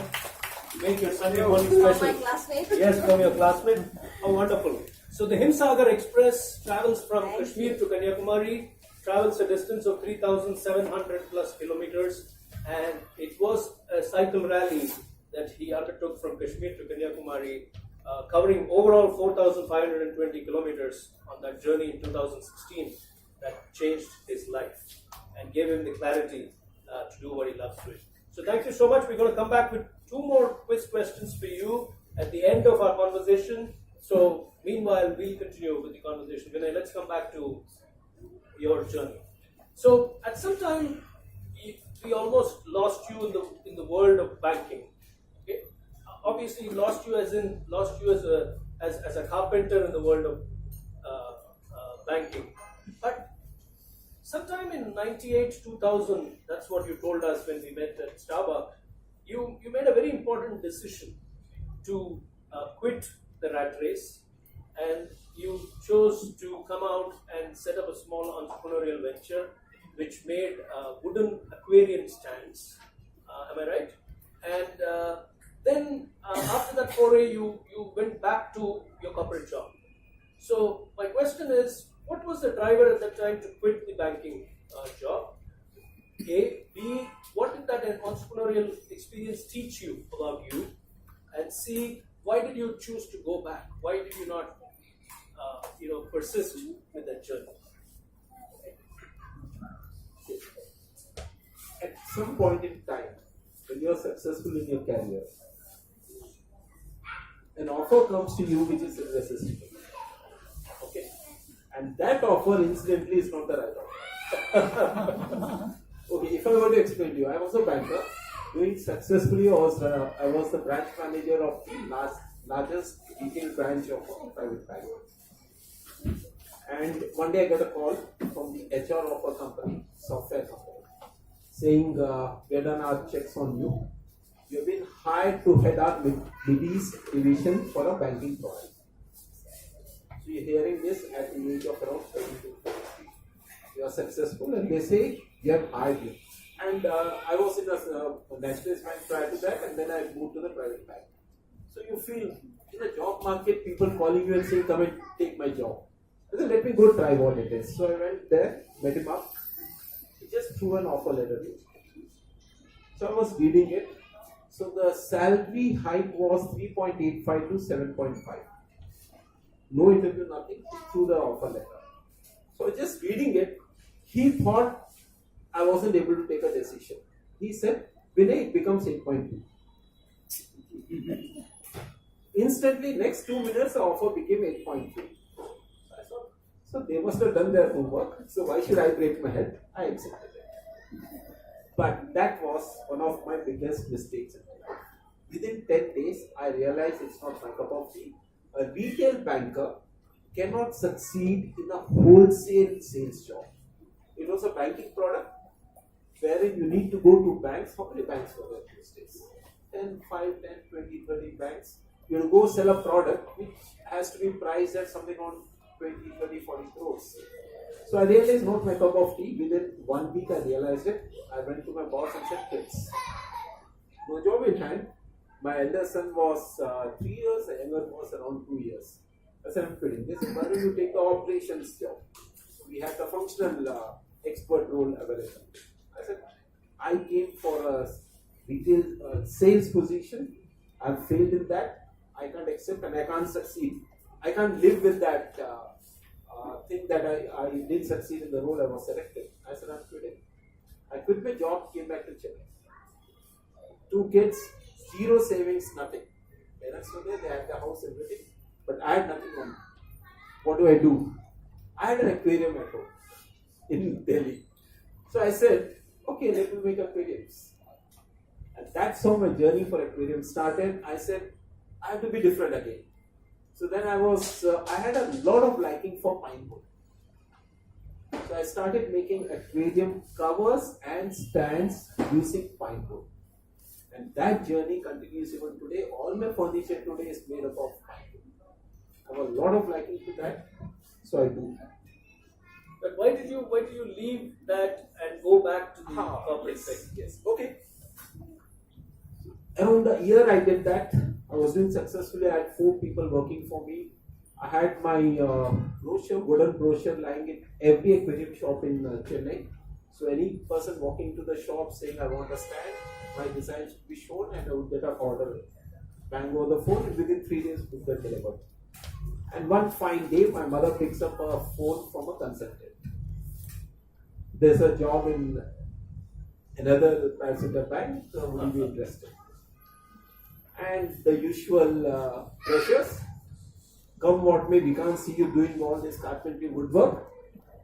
Make your Sunday morning From my special. classmate. Yes, from your classmate. How wonderful. So the Himsagar Express travels from Kashmir to Kanyakumari, travels a distance of 3,700 plus kilometers, and it was a cycle rally that he undertook from Kashmir to Kanyakumari, covering overall 4,520 kilometers on that journey in 2016 that changed his life and gave him the clarity to do what he loves doing. So thank you so much. We're going to come back with 2 more quiz questions for you at the end of our conversation. So meanwhile, we'll continue with the conversation. Vinay, let's come back to your journey. So at some time, we almost lost you in the world of banking. Okay? Obviously, lost you as a carpenter in the world of banking. But sometime in 98, 2000, that's what you told us when we met at Starbucks, you made a very important decision to quit the rat race, and you chose to come out and set up a small entrepreneurial venture which made wooden aquarium stands. Am I right? And then after that foray, you went back to your corporate job. So my question is, what was the driver at that time to quit the banking job? A. B. What did that entrepreneurial experience teach you about you? And C. Why did you choose to go back? Why did you not, persist with that journey? At some point in time, when you are successful in your career, an offer comes to you which is irresistible. Okay? And that offer, incidentally, is not the right offer. Okay, if I were to explain to you, I was a banker, doing successfully. I was the branch manager of the largest retail branch of a private bank. And one day I got a call from the HR of a company, software company, saying, we have done our checks on you. You have been hired to head our Middle division for a banking product. So you're hearing this at the age of around 32. You are successful, and they say, we have hired you. And I was in a nationalist bank prior to that, and then I moved to the private bank. So you feel in the job market, people calling you and saying, come and take my job. I said, let me go try what it is. So I went there, met him up. He just threw an offer letter. So I was reading it. So the salary hike was 3.85 to 7.5. No interview, nothing. Through the offer letter. So just reading it, he thought I wasn't able to take a decision. He said, Vinay, it becomes 8.2. Instantly, next 2 minutes, the offer became 8.3. So they must have done their homework. So why should I break my head? I accepted it. But that was one of my biggest mistakes in my life. Within 10 days, I realized it's not my cup of tea. A retail banker cannot succeed in a wholesale sales job. It was a banking product wherein you need to go to banks. How many banks were there these days? 10, 5, 10, 20, 30 banks. You will go sell a product which has to be priced at something on 20, 30, 40 crores. So I realized not my cup of tea. Within 1 week I realized it. I went to my boss and said, kids, no job in hand. My elder son was 3 years, the younger was around 2 years. I said, I'm quitting this. Why don't you take the operations job? We had the functional expert role available. I said, I came for a retail sales position. I've failed in that. I can't accept and I can't succeed. I can't live with that thing that I didn't succeed in the role I was selected. I said, I'm quitting. I quit my job, came back to Chennai. 2 kids, 0 savings, nothing. Parents were there, they had the house, everything. But I had nothing on me. What do? I had an aquarium at home in Delhi. So I said, okay, let me make aquariums. And that's how my journey for aquarium started. I said, I have to be different again. So then I had a lot of liking for pine wood. So I started making aquarium covers and stands using pine wood. And that journey continues even today. All my furniture today is made up of pine. I have a lot of liking to that, so I do that. But why did you leave that and go back to the corporate sector? Yes. Okay. Around a year I did that. I was doing successfully. I had 4 people working for me. I had my wooden brochure lying in every aquarium shop in Chennai. So any person walking to the shop saying I want a stand, my designs would be shown and I would get an order. Bang over the phone, and within 3 days book got delivered. And one fine day, my mother picks up a phone from a consultant. There's a job in another private sector bank, would you be interested? And the usual pressures, come what may, we can't see you doing all this carpentry woodwork.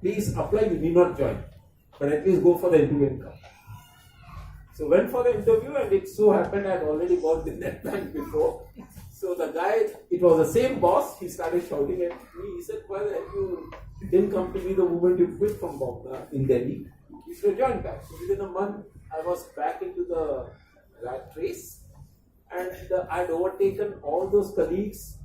Please apply, you need not join, but at least go for the interview and come. So went for the interview, and it so happened I had already worked in that bank before. So the guy, it was the same boss, he started shouting at me. He said, well, you didn't come to me the moment you quit from Bombay in Delhi. You should join back. So within a month, I was back into the rat race. And I had overtaken all those colleagues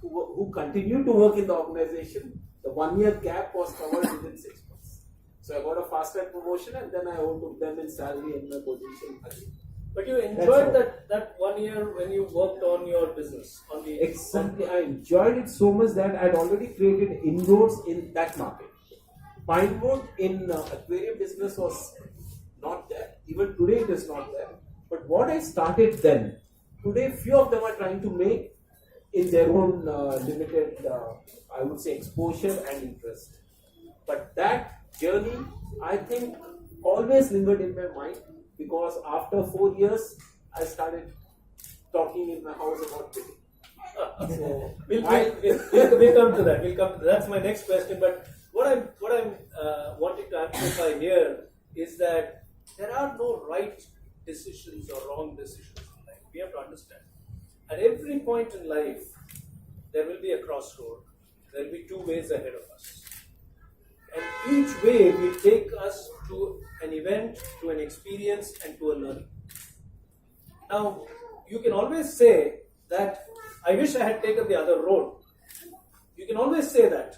who continued to work in the organization. The 1 year gap was covered within 6 months. So I got a fast track promotion, and then I overtook them in salary and my position again. But you enjoyed that 1 year when you worked on your business? Exactly. I enjoyed it so much that I had already created inroads in that market. Pinewood in aquarium business was not there. Even today it is not there. But what I started then, today few of them are trying to make in their own limited, I would say, exposure and interest. But that journey, I think, always lingered in my mind, because after 4 years, I started talking in my house about quitting. So we'll come to that. We'll come to that. That's my next question. But what I'm wanting to amplify here is that there are no right decisions or wrong decisions in life. We have to understand. At every point in life, there will be a crossroad. There will be 2 ways ahead of us. And each way will take us to an event, to an experience, and to a learning. Now, you can always say that, I wish I had taken the other road. You can always say that.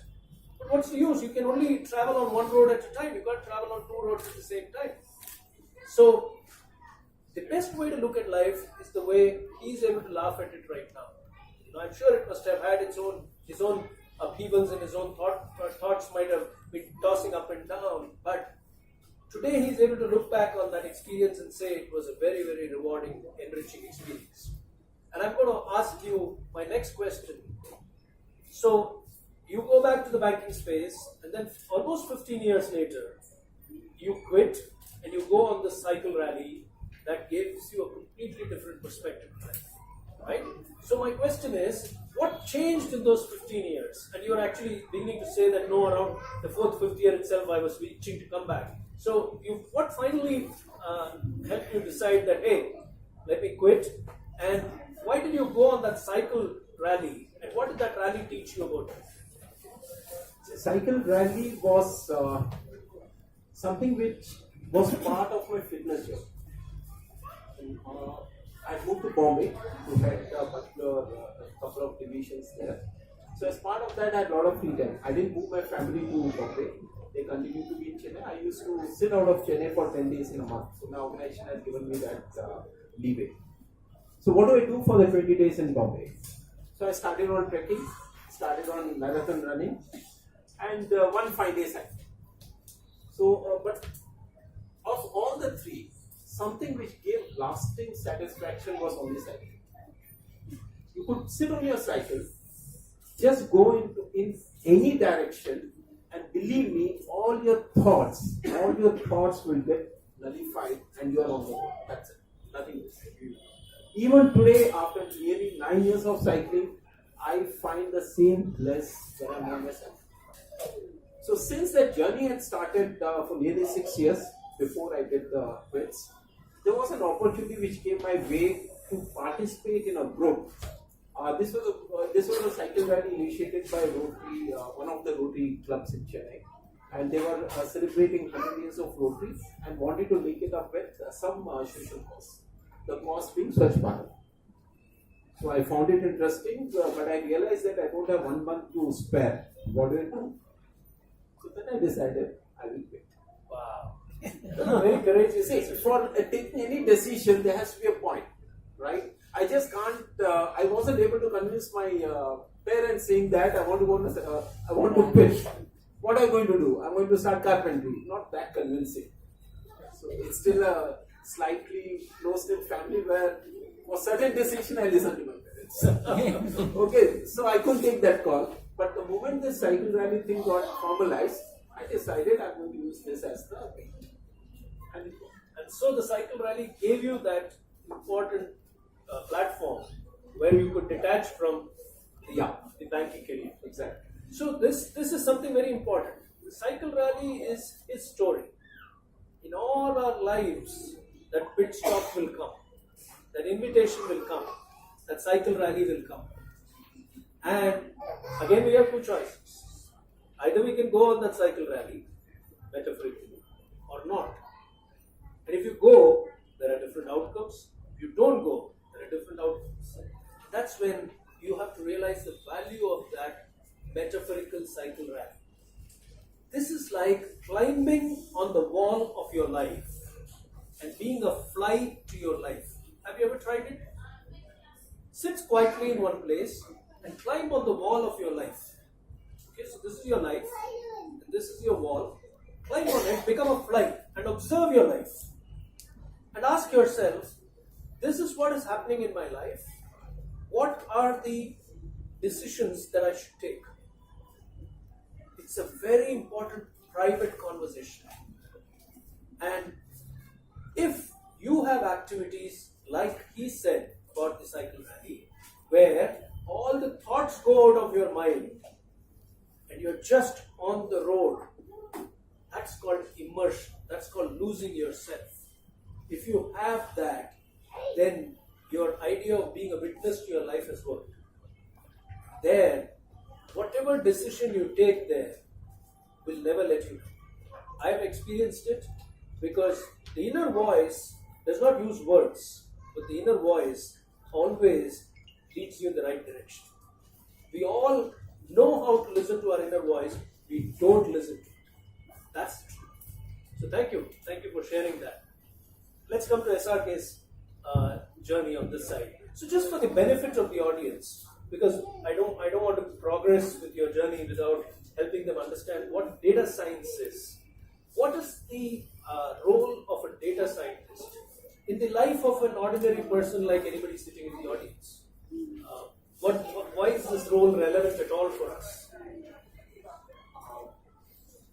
But what's the use? You can only travel on 1 road at a time. You can't travel on 2 roads at the same time. So, the best way to look at life is the way he's able to laugh at it right now. I'm sure it must have had his own upheavals, and his own thoughts might have been tossing up and down. But today he's able to look back on that experience and say it was a very, very rewarding, enriching experience. And I'm going to ask you my next question. So you go back to the banking space, and then almost 15 years later, you quit and you go on the cycle rally that gives you a completely different perspective of life, right? So my question is, what changed in those 15 years? And you're actually beginning to say that no, around the 4th, 5th year itself, I was reaching to come back. So what finally helped you decide that, hey, let me quit? And why did you go on that cycle rally? And what did that rally teach you about it? Cycle rally was something which was part of my fitness journey. I moved to Bombay to head a particular couple of divisions there. So as part of that, I had a lot of free time. I didn't move my family to Bombay. They continued to be in Chennai. I used to sit out of Chennai for 10 days in a month. So my organization has given me that leeway. So what do I do for the 20 days in Bombay? So I started on trekking, started on marathon running, and one 5-day cycle. So, but of all the 3, something which gave lasting satisfaction was only cycling. You could sit on your cycle, just go in any direction, and believe me, all your thoughts will get nullified, and you are on the road. That's it. Nothing else. Even today, after nearly 9 years of cycling, I find the same bliss when I'm on myself. So since that journey had started for nearly 6 years before I did the quits, there was an opportunity which came my way to participate in a group. This was a cycle rally initiated by Rotary, one of the Rotary clubs in Chennai, and they were celebrating 100 years of Rotary and wanted to link it up with some social cause. the cost being Swachh Bharat. So I found it interesting, but I realized that I don't have 1 month to spare. What do I do? So then I decided I will pay. Wow. Very courageous. See, for taking any decision, there has to be a point, right? I just can't. I wasn't able to convince my parents saying that I want to go to. I want to pitch. What am I going to do? I'm going to start carpentry. Not that convincing. So it's still a slightly close-knit family where, for certain decision, I listen to my parents. Okay, so I couldn't take that call. But the moment this cycle rally thing got formalized, I decided I'm going to use this as the And so the cycle rally gave you that important platform where you could detach from the banking career. exactly. So this is something very important. The cycle rally is his story. In all our lives, that pit stop will come, that invitation will come, that cycle rally will come. And again, we have two choices. Either we can go on that cycle rally, metaphorically, or not. And if you go, there are different outcomes. If you don't go, there are different outcomes. That's when you have to realize the value of that metaphorical cycle rally. This is like climbing on the wall of your life and being a fly to your life. Have you ever tried it? Sit quietly in one place and climb on the wall of your life. Okay, so this is your life, and this is your wall. Climb on it, become a fly, and observe your life. And ask yourself, this is what is happening in my life. What are the decisions that I should take? It's a very important private conversation. And if you have activities like he said about the cycle rally, where all the thoughts go out of your mind and you're just on the road, that's called immersion. That's called losing yourself. If you have that, then your idea of being a witness to your life has worked. There, whatever decision you take there will never let you know. I have experienced it because the inner voice does not use words, but the inner voice always leads you in the right direction. We all know how to listen to our inner voice, we don't listen to it. That's the truth. So thank you for sharing that. Let's come to SRK's journey on this side. So just for the benefit of the audience, because I don't want to progress with your journey without helping them understand what data science is. What is the role of a data scientist in the life of an ordinary person like anybody sitting in the audience? Why is this role relevant at all for us?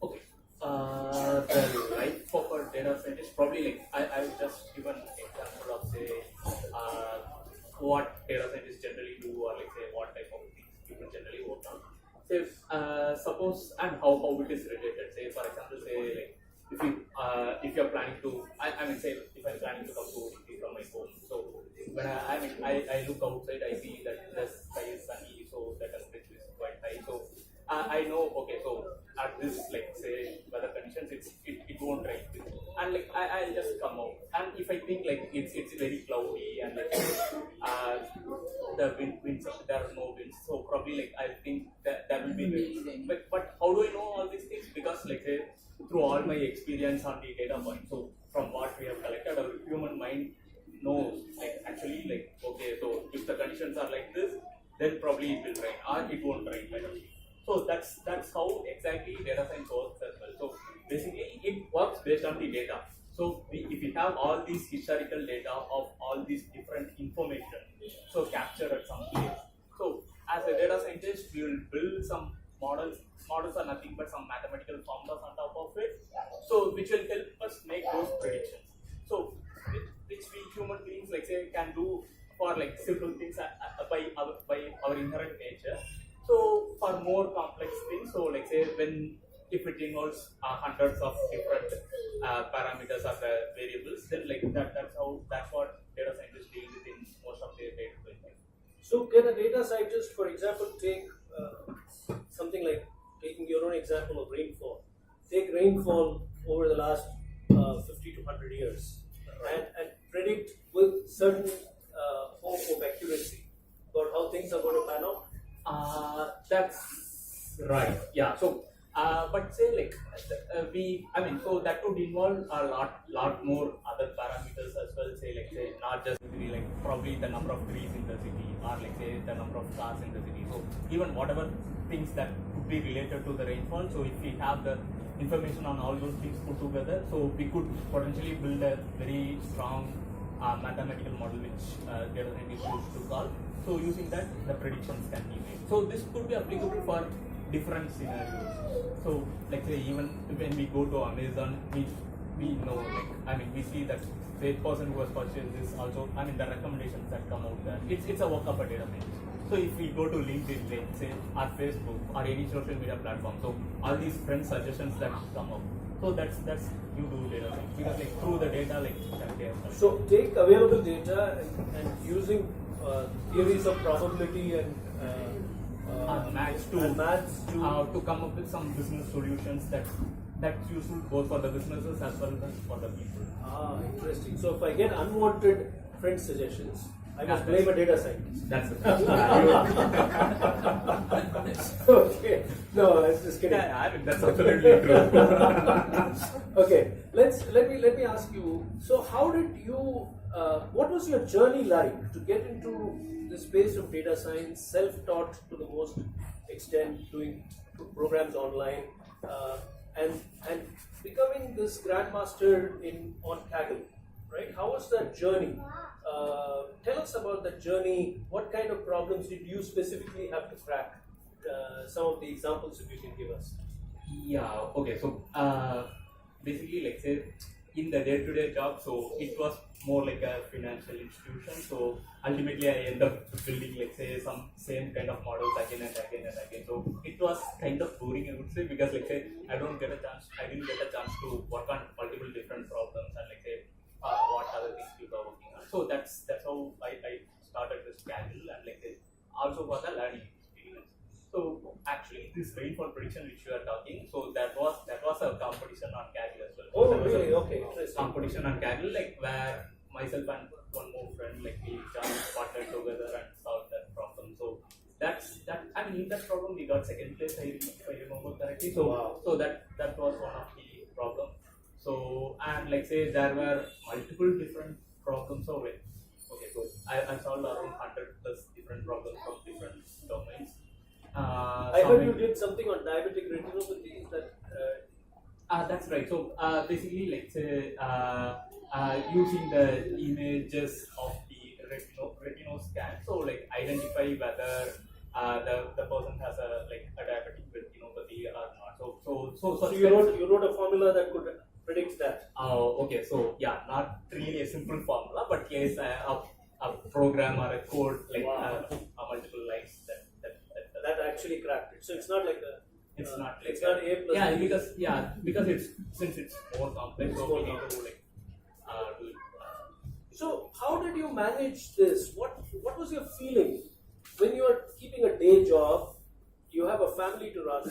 Okay. The life of a data scientist, probably like I'll just give an example of say what data scientists generally do, or like say what type of things people generally work on. Say suppose and how it is related. Say for example, say like if you're planning to, I mean say if I'm planning to come to Udupi from my home, so when I look outside, I see that the sky is sunny, so the temperature is quite high. So I know, okay, so at this like say weather conditions, it won't rain, and like I'll just come out. And if I think like it's very cloudy and like the winds there are no winds, so probably like I think that there will be wind. But how do I know all these things? Because like say through all my experience on the data point, so from what we have collected, our human mind knows like actually like okay, so if the conditions are like this, then probably it will rain or it won't rain kind of thing. So that's how exactly data science works as well. So basically it works based on the data. So if we have all these historical data of all these different information, so captured at some place. So as a data scientist, we will build some models. Models are nothing but some mathematical formulas on top of it. So which will help us make those predictions. So which we human beings like say can do for like simple things by our inherent nature. So for more complex things, so like say if it involves hundreds of different parameters or variables, then like that's what data scientists deal with in most of their day-to-day life. So can a data scientist, for example, take something like taking your own example of rainfall. Take rainfall over the last 50 to 100 years and predict with certain hope of accuracy about how things are going to pan out? That's right. Yeah. So, but say like so that would involve a lot more other parameters as well. Say not just like probably the number of trees in the city, or like say the number of cars in the city. So even whatever things that could be related to the rainfall. So if we have the information on all those things put together, so we could potentially build a very strong mathematical model which data scientists use to solve. So using that, the predictions can be made. So this could be applicable for different scenarios. So like say even when we go to Amazon, we know we see that the person who has purchased this also, the recommendations that come out there. It's a work of a database. So if we go to LinkedIn, like say or Facebook or any social media platform, so all these friend suggestions that come up. So that's you do data science because like through the data So take available data and using theories of probability and maths to come up with some business solutions that's useful both for the businesses as well as for the people. Interesting. So if I get unwanted friend suggestions, I must blame a data scientist. That's it. Okay. No, I was just kidding. Yeah, that's absolutely true. Okay. Let me ask you. So how did you? What was your journey like to get into the space of data science, self-taught to the most extent, doing programs online, and becoming this grandmaster on Kaggle, right? How was that journey? Tell us about that journey. What kind of problems did you specifically have to crack? Some of the examples if you can give us. Yeah. Okay. So basically, like say in the day-to-day job, so it was more like a financial institution. So ultimately, I end up building, like say, some same kind of models again and again and again. So it was kind of boring, I would say, because like say I didn't get a chance to work on multiple different problems and like say what other things people are working on. So that's how I started this Kaggle and like say, also for the learning experience. So actually, this rainfall prediction which you are talking, so that was a competition on Kaggle as well. So oh, really? Okay, interesting. Competition on Kaggle, like where myself and one more friend, like we partnered together and solved that problem. So that's that. I mean, in that problem we got second place, if I remember correctly. So wow. So that was one of the problems. So and like say there were multiple different problems of it. Okay, so I solved around 100 plus different problems from different domains. I heard you did something on diabetic retinopathy. Is that? That's right. So basically, like say, using the images of the retinal scan, so like identify whether the person has a diabetic retinopathy or not. So you wrote a formula that could predict that. Oh, okay. So yeah, not really a simple formula, but yes, a program or a code like multiple lines that actually cracked it. So it's not like a. It's not A plus. Yeah, because since it's more complex, so we need to do it. So how did you manage this? What was your feeling when you are keeping a day job? You have a family to run,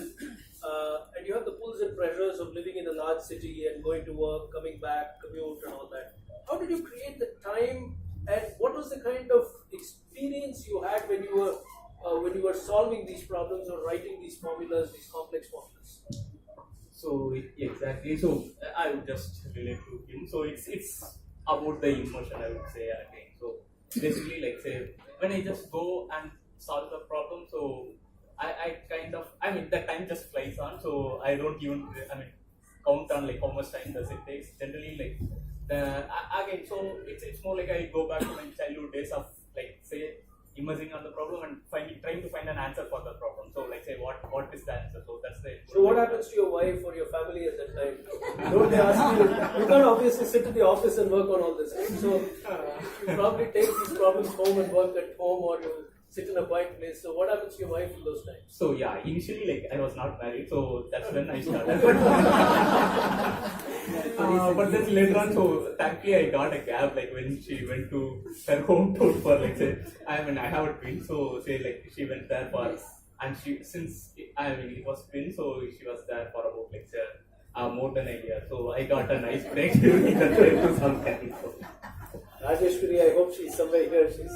and you have the pulls and pressures of living in a large city and going to work, coming back, commute, and all that. How did you create the time? And what was the kind of experience you had when you were solving these problems or writing these formulas, these complex formulas? So exactly. So I would just relate to him. So it's about the emotion, I would say again. So basically, like say when I just go and solve the problem, so I the time just flies on. So I don't even count on like how much time does it take. Generally, like so it's more like I go back to my childhood days of like say immersing on the problem and trying to find an answer for the problem. So like say what is the answer? So that's the. So what happens to your wife or your family at that time? Don't they ask you? You can't obviously sit in the office and work on all this, right? So you probably take these problems home and work at home, or you sit in a quiet place. So what happens to your wife in those times? So yeah, initially like I was not married, so that's when I started. But then later on, so thankfully I got a gap, like when she went to her hometown for like say, I have a twin, so say like she went there for, and it was twin, so she was there for about like say more than a year. So I got a nice break during the trip to some country. Rajeshwari, I hope she's somewhere here. She's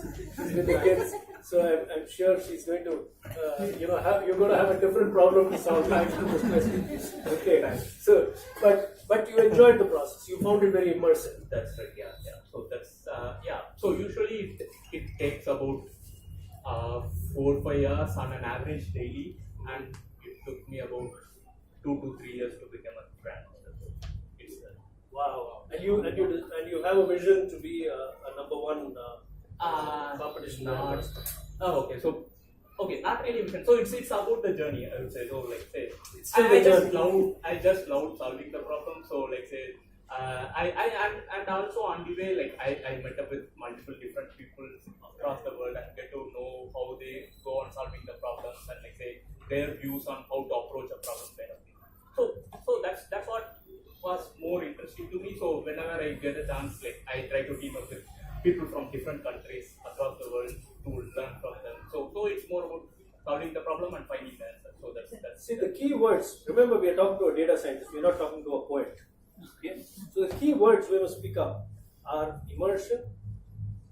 with the kids, so I'm sure she's going to, you're going to have a different problem to solve after this question. Okay, so but you enjoyed the process. You found it very immersive. That's right. Yeah. So that's So usually it takes about 4 or 5 years on an average daily, and it took me about 2 to 3 years to become a brand. It's Wow, and you have a vision to be a number one competition. not. Okay. So not really vision. So it's about the journey, I would say. So like say, It's still the journey. I just love solving the problem. So like say, and also on the way, like I met up with multiple different people across the world and get to know how they go on solving the problems and like say their views on how to approach a problem kind of thing. So that's what was more interesting to me. So whenever I get a chance, like I try to team up with people from different countries across the world to learn from them. So it's more about solving the problem and finding the answer. So that's See, the key words, remember we are talking to a data scientist, we are not talking to a poet. Okay? So the key words we must pick up are immersion,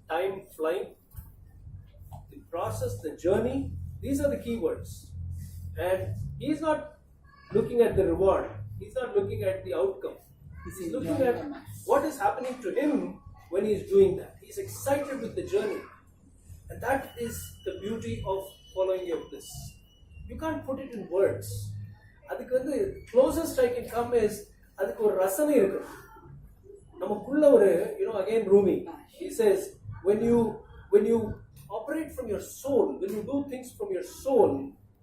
time flying, the process, the journey. These are the key words. And he's not looking at the reward, he's not looking at the outcome. He's looking at what is happening to him when he's doing that. He's excited with the journey. And that is the beauty of following your bliss. You can't put it in words. அதுக்கு வந்து closest I can come is அதுக்கு ஒரு ரசனை இருக்கு. நமக்குள்ள ஒரு again Rumi, he says when you operate from your soul, when you do things from your soul,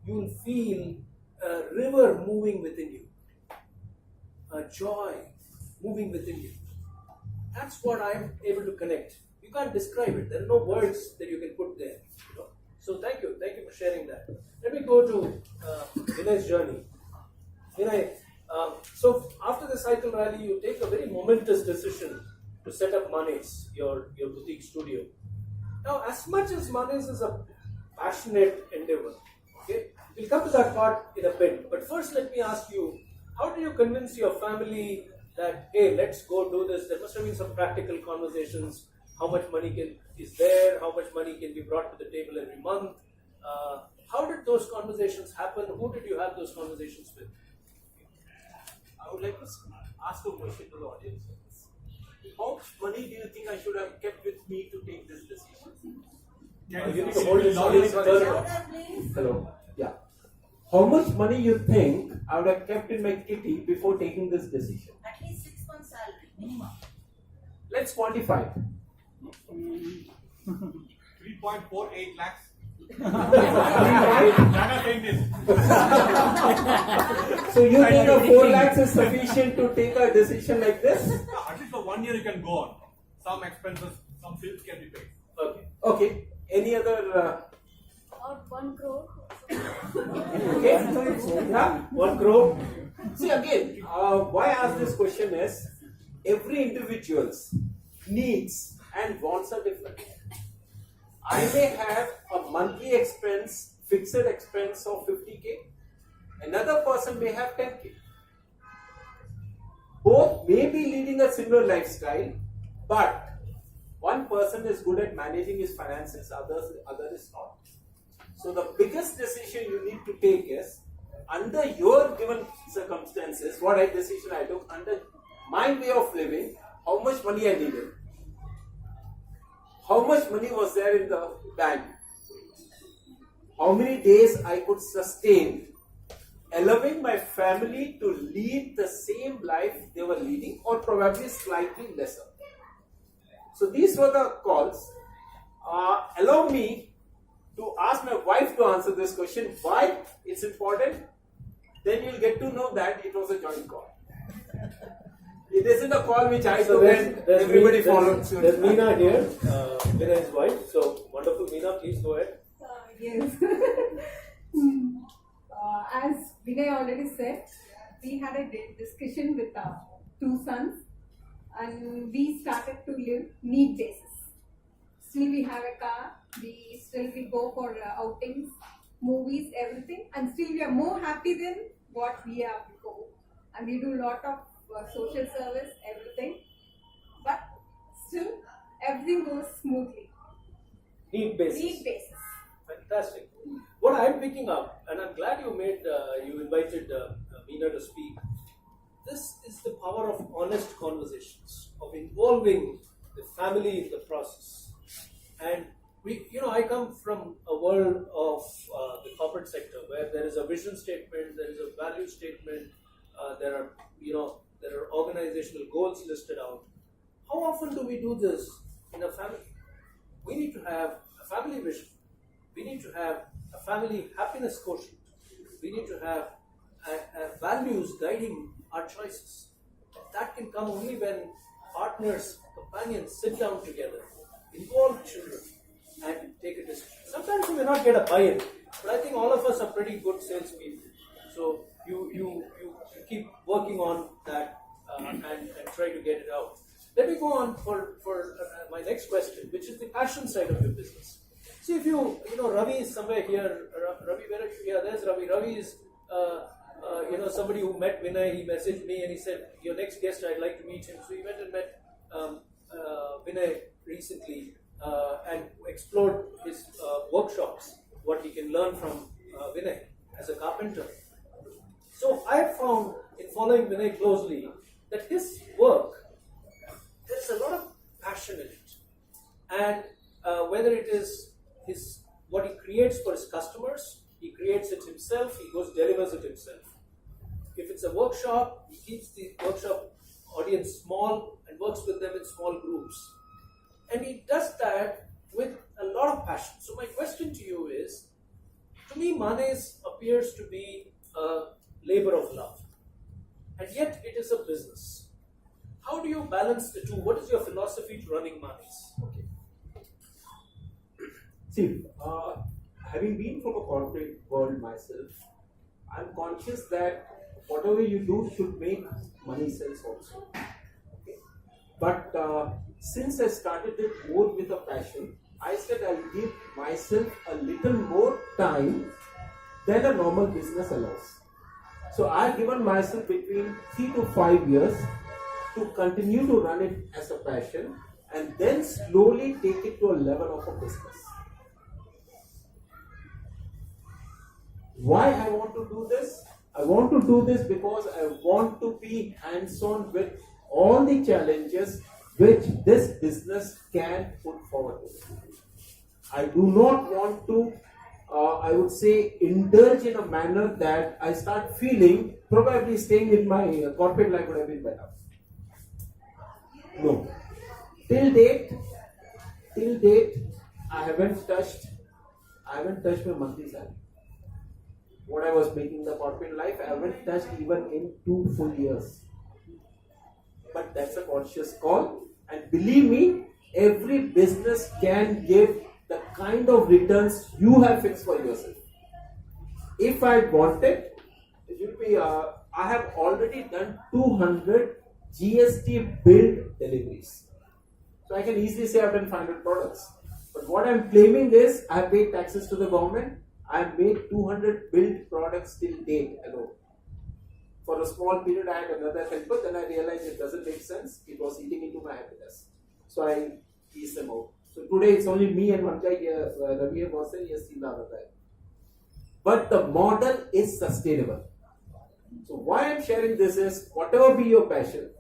you will feel a river moving within you, a joy moving within you. That's what I'm able to connect. You can't describe it. There are no words that you can put there. So thank you for sharing that. Let me go to Vinay's journey. Vinay, so after the cycle rally, you take a very momentous decision to set up Manes, your boutique studio. Now, as much as Manes is a passionate endeavor, okay, we'll come to that part in a bit. But first, let me ask you, how do you convince your family that, hey, let's go do this? There must have been some practical conversations. How much money is there? How much money can be brought to the table every month? How did those conversations happen? Who did you have those conversations with? I would like to ask a question to the audience. How much money do you think I should have kept with me to take this decision? You need to hold this audience. Hello. Yeah. How much money you think I would have kept in my kitty before taking this decision? At least 6 months salary minimum. Let's quantify it. 3.48 lakhs. So you think a 4 lakhs is sufficient to take a decision like this? At least for 1 year you can go on. Some expenses, some bills can be paid. Okay. Any other? Or 1 crore. Okay. Yeah. 1 crore. See again, why I ask this question is every individual's needs and wants are different. I may have a monthly expense, fixed expense of 50k. Another person may have 10k. Both may be leading a similar lifestyle, but one person is good at managing his finances, other is not. So the biggest decision you need to take is, under your given circumstances, what decision I took, under my way of living, how much money I needed. How much money was there in the bank? How many days I could sustain, allowing my family to lead the same life they were leading or probably slightly lesser. So these were the calls. Allow me to ask my wife to answer this question, why it's important. Then you'll get to know that it was a joint call. It isn't a call which I took and everybody followed suit. There's Meena here, Vinay's wife. So wonderful, Meena. Please go ahead. Yes. As Vinay already said, we had a discussion with our 2 sons and we started to live need basis. Still we have a car, we go for outings, movies, everything, and still we are more happy than what we are before. And we do a lot of social service, everything. But still, everything goes smoothly. Need basis. Need basis. Fantastic. What I'm picking up, and I'm glad you invited Meena to speak. This is the power of honest conversations, of involving the family in the process. And I come from a world of the corporate sector where there is a vision statement, there is a value statement, there are organizational goals listed out. How often do we do this in a family? We need to have a family vision. We need to have a family happiness quotient. We need to have values guiding our choices. That can come only when partners, companions sit down together, involve children, and take a decision. Sometimes you may not get a buy-in, but I think all of us are pretty good salespeople. So you keep working on that and try to get it out. Let me go on for my next question, which is the passion side of your business. See, if Ravi is somewhere here. Ravi, where are you? Yeah, there's Ravi. Ravi is, somebody who met Vinay. He messaged me and he said, "Your next guest, I'd like to meet him." So he went and met Vinay recently and explored his workshops, what he can learn from Vinay as a carpenter. So I have found in following Vinay closely that his work, there's a lot of passion in it, and whether it is what he creates for his customers, he creates it himself, he delivers it himself. If it's a workshop, he keeps the workshop audience small and works with them in small groups. And he does that with a lot of passion. So my question to you is, to me, Manes appears to be a labor of love, and yet it is a business. How do you balance the two? What is your philosophy to running Manes? Okay. See, having been from a corporate world myself, I'm conscious that whatever you do should make money sense also. Okay. But since I started it more with a passion, I said I'll give myself a little more time than a normal business allows. So I've given myself between 3 to 5 years to continue to run it as a passion and then slowly take it to a level of a business. Why I want to do this? I want to do this because I want to be hands-on with all the challenges which this business can put forward. I do not want to, I would say, indulge in a manner that I start feeling probably staying in my corporate life would have been better. No. Till date, I haven't touched my monthly salary. What I was making in the corporate life, I haven't touched even in 2 full years. But that's a conscious call. And believe me, every business can give the kind of returns you have fixed for yourself. If I wanted, it will be, I have already done 200 GST billed deliveries. So I can easily say I've done 500 products. But what I'm claiming is I have paid taxes to the government. I have made 200 billed products till date alone. For a small period, I had another helper. Then I realized it doesn't make sense. It was eating into my happiness. So I eased them out. So today it's only me and one guy here. Ravi was saying, yes, the other guy. But the model is sustainable. So why I'm sharing this is, whatever be your passion,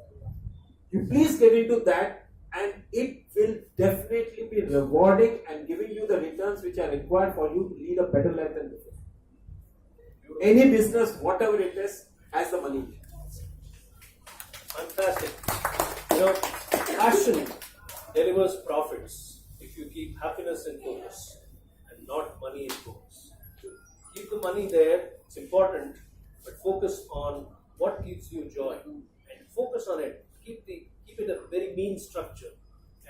you please get into that, and it will definitely be rewarding and giving you the returns which are required for you to lead a better life than before. Any business, whatever it is, has the money. Fantastic. Passion delivers profits if you keep happiness in focus and not money in focus. Keep the money there, it's important, but focus on what gives you joy and focus on it. Keep it a very mean structure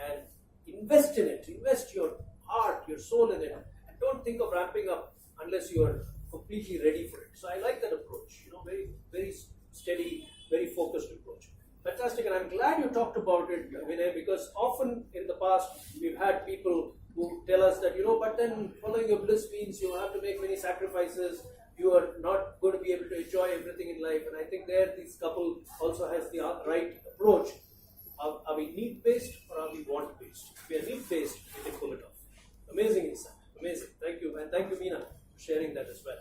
and invest in it. Invest your heart, your soul in it, and don't think of ramping up unless you are completely ready for it. So I like that approach. Very, very steady, very focused approach. Fantastic, and I'm glad you talked about it, Vinay, because often in the past we've had people who tell us that, but then following your bliss means you have to make many sacrifices. You are not going to be able to enjoy everything in life. And I think this couple also has the right approach. Are we need-based or are we want-based? If we are need-based, we can pull it off. Amazing insight. Amazing. Thank you. And thank you, Meena, for sharing that as well.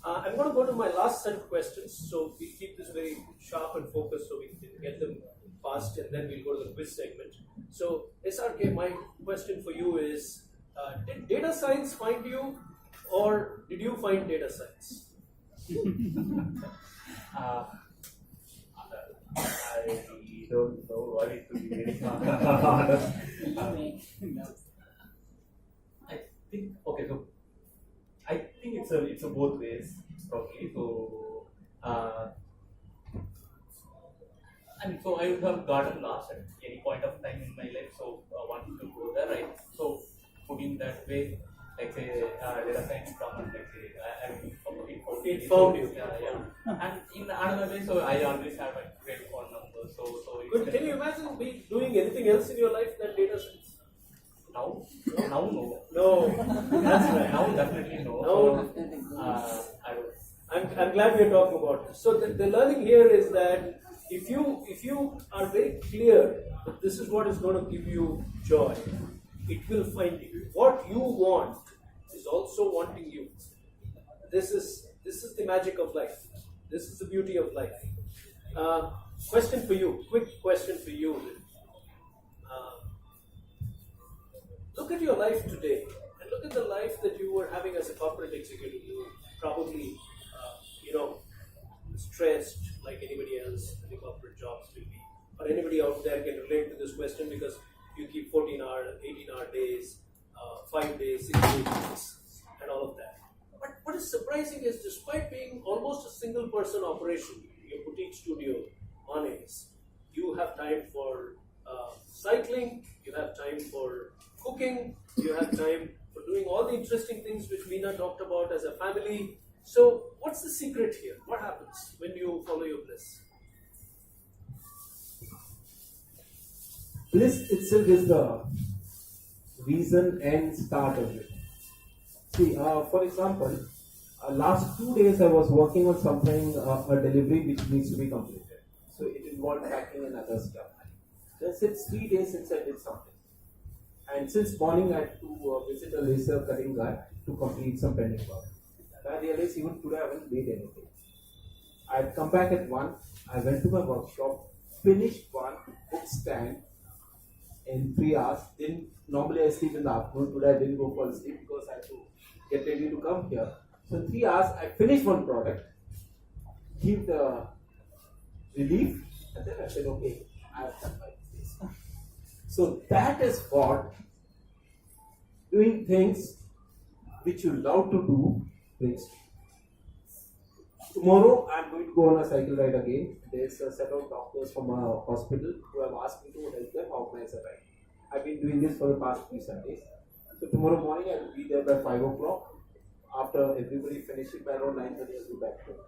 I'm going to go to my last set of questions. So we keep this very sharp and focused so we can get them fast, and then we'll go to the quiz segment. So, SRK, my question for you is, did data science find you, or did you find data science? I don't know what it would be very honest. I think okay, so I think it's a both ways probably. So and so I would have gotten lost at any point of time in my life. So wanted to go there, right? So putting that way, like say data science from like say It found you. Yeah. And in another way, so I always have a great phone number. So it's Can you imagine me doing anything else in your life than data science? now no. No, that's right. Now definitely no. No. So, I don't. I'm glad we're talking about this. So the learning here is that if you are very clear that this is what is going to give you joy, it will find you. What you want is also wanting you. This is the magic of life. This is the beauty of life. Question for you, quick question for you. Look at your life today, and look at the life that you were having as a corporate executive. You probably, stressed like anybody else in the corporate jobs will be. Or anybody out there can relate to this question because you keep 14-hour, 18-hour days, 5 days, 6 days, and all of that. But what is surprising is, despite being almost a single person operation, your boutique studio, Mane's, you have time for cycling, you have time for cooking, you have time for doing all the interesting things which Meena talked about as a family. So, what's the secret here? What happens when you follow your bliss? Bliss itself is the reason and start of it. See, for example, last 2 days I was working on something, a delivery which needs to be completed. So it involved packing and other stuff. Just it's 3 days since I did something. And since morning I had to visit a laser cutting guy to complete some pending work. And I realized even today I haven't made anything. I had come back at 1, I went to my workshop, finished one book stand in 3 hours. Normally I sleep in the afternoon, today I didn't go for sleep because I had to get ready to come here. So in 3 hours I finished one product, give the relief, and then I said, okay, I have done my business. So that is what doing things which you love to do brings. Tomorrow I am going to go on a cycle ride again. There is a set of doctors from a hospital who have asked me to help them organize a ride. I've been doing this for the past 3 Sundays. So tomorrow morning I will be there by 5 o'clock. After everybody finishes by around 9:30, I'll be back home.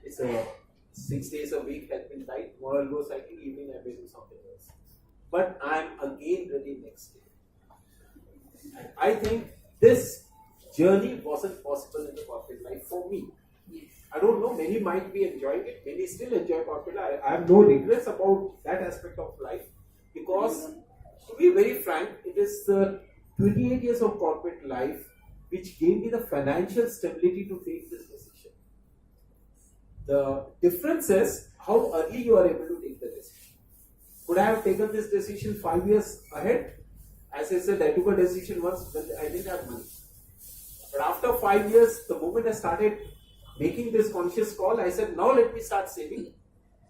It's a 6 days a week has been tight. Tomorrow I'll go cycling, evening I may do something else. But I'm again ready next day. And I think this journey wasn't possible in the corporate life for me. I don't know, many might be enjoying it, many still enjoy corporate life. I have no regrets about that aspect of life because, to be very frank, it is the 28 years of corporate life which gave me the financial stability to take this decision. The difference is how early you are able to take the decision. Could I have taken this decision 5 years ahead? As I said, I took a decision once when I didn't have money. But after 5 years, the moment I started making this conscious call, I said, now let me start saving.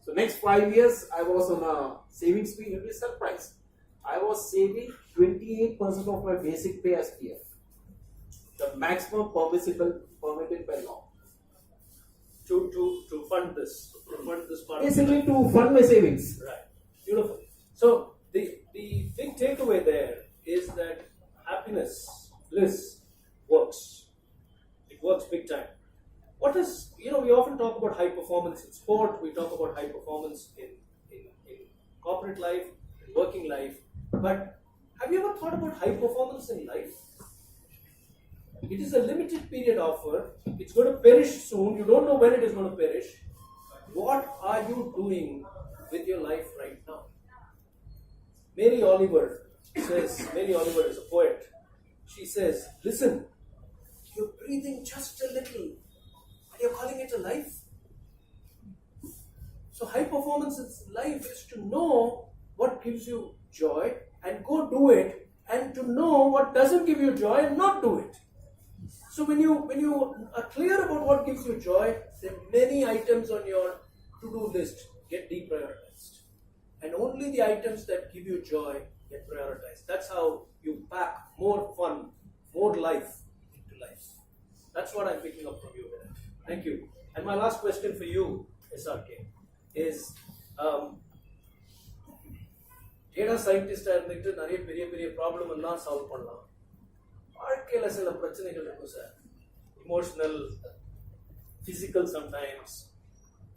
So next 5 years, I was on a saving spree. You'll be surprised. I was saving 28% of my basic pay as PF. The maximum permitted by law. To fund this part. Basically to fund my savings. Right. Beautiful. So the big takeaway there is that happiness, bliss, works. It works big time. What is, we often talk about high performance in sport, we talk about high performance in corporate life, in working life, but have you ever thought about high performance in life? It is a limited period offer, it's going to perish soon, you don't know when it is going to perish. What are you doing with your life right now? Mary Oliver is a poet. She says, listen, you're breathing just a little and you're calling it a life. So high performance in life is to know what gives you joy and go do it, and to know what doesn't give you joy and not do it. So when you are clear about what gives you joy, there are many items on your to-do list get deprioritized. And only the items that give you joy get prioritized. That's how you pack more fun, more life into life. That's what I'm picking up from you, Vinay. Thank you. And my last question for you, SRK, is data scientist இருந்துட்டு நிறைய பெரிய பெரிய problem எல்லாம் solve பண்ணலாம். வாழ்க்கையில் சில பிரச்சனைகள் இருக்கும் sir. Emotional, physical sometimes,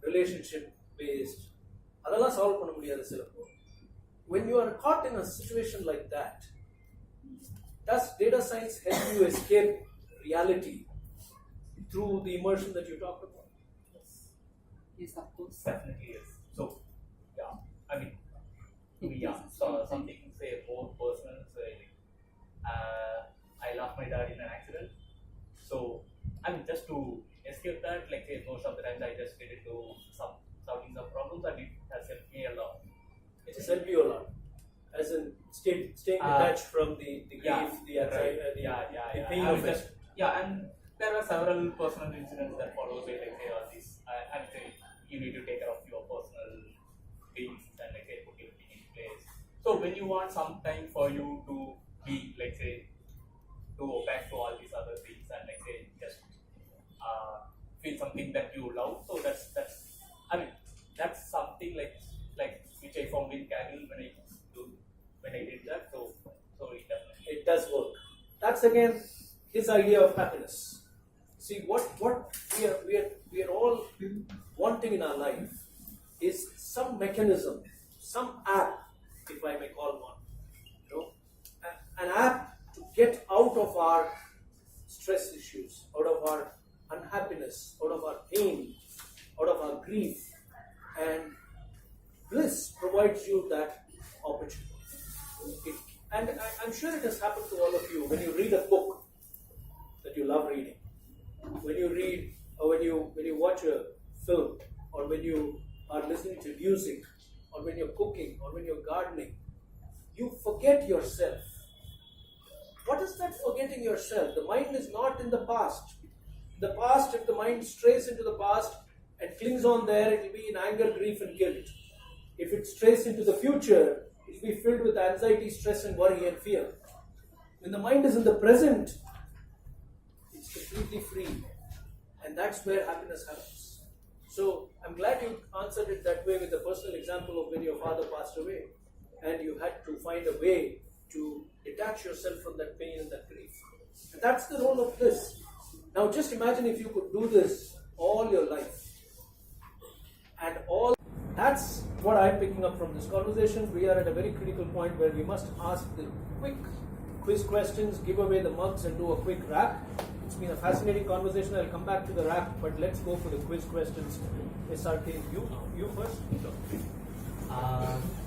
relationship based. அதெல்லாம் சால்வ் பண்ண முடியாது சிலப்போ. When you are caught in a situation like that, does data science help you escape reality through the immersion that you talked about? Yes, of course. Definitely yes. So, yeah, I mean, so something say more personal. Say, I lost my dad in an accident. So, I mean, just to escape that, like say, most of the times I just get into solving some problems, and it has helped me a lot. It has helped you a lot, as in staying detached from the grief, the anxiety, the pain of it. And there were several personal incidents that followed me, like say all this. I say you need to take care of your personal things and like say put everything in place. So when you want some time for you to be, like say, to go back to all these other things and like say just feel something that you love. So that's something like which I found in Kaggle when I did that. So it does work. That's again his idea of happiness. See, what we are all wanting in our life is some mechanism, some app, if I may call one, an app to get out of our stress issues, out of our unhappiness, out of our pain, out of our grief, and Bliss provides you that opportunity. And I'm sure it has happened to all of you when you read a book that you love reading, when you read or when you watch a film, or when you are listening to music, or when you're cooking, or when you're gardening, you forget yourself. What is that forgetting yourself? The mind is not in the past. The past, if the mind strays into the past and clings on there, it will be in anger, grief, and guilt. If it strays into the future, it will be filled with anxiety, stress, and worry and fear. When the mind is in the present, it's completely free. And that's where happiness happens. So I'm glad you answered it that way with the personal example of when your father passed away and you had to find a way to detach yourself from that pain and that grief. And that's the role of this. Now just imagine if you could do this all your life. And that's what I'm picking up from this conversation. We are at a very critical point where we must ask the quick quiz questions, give away the mugs, and do a quick wrap. It's been a fascinating conversation. I'll come back to the wrap, but let's go for the quiz questions. SRK, you first.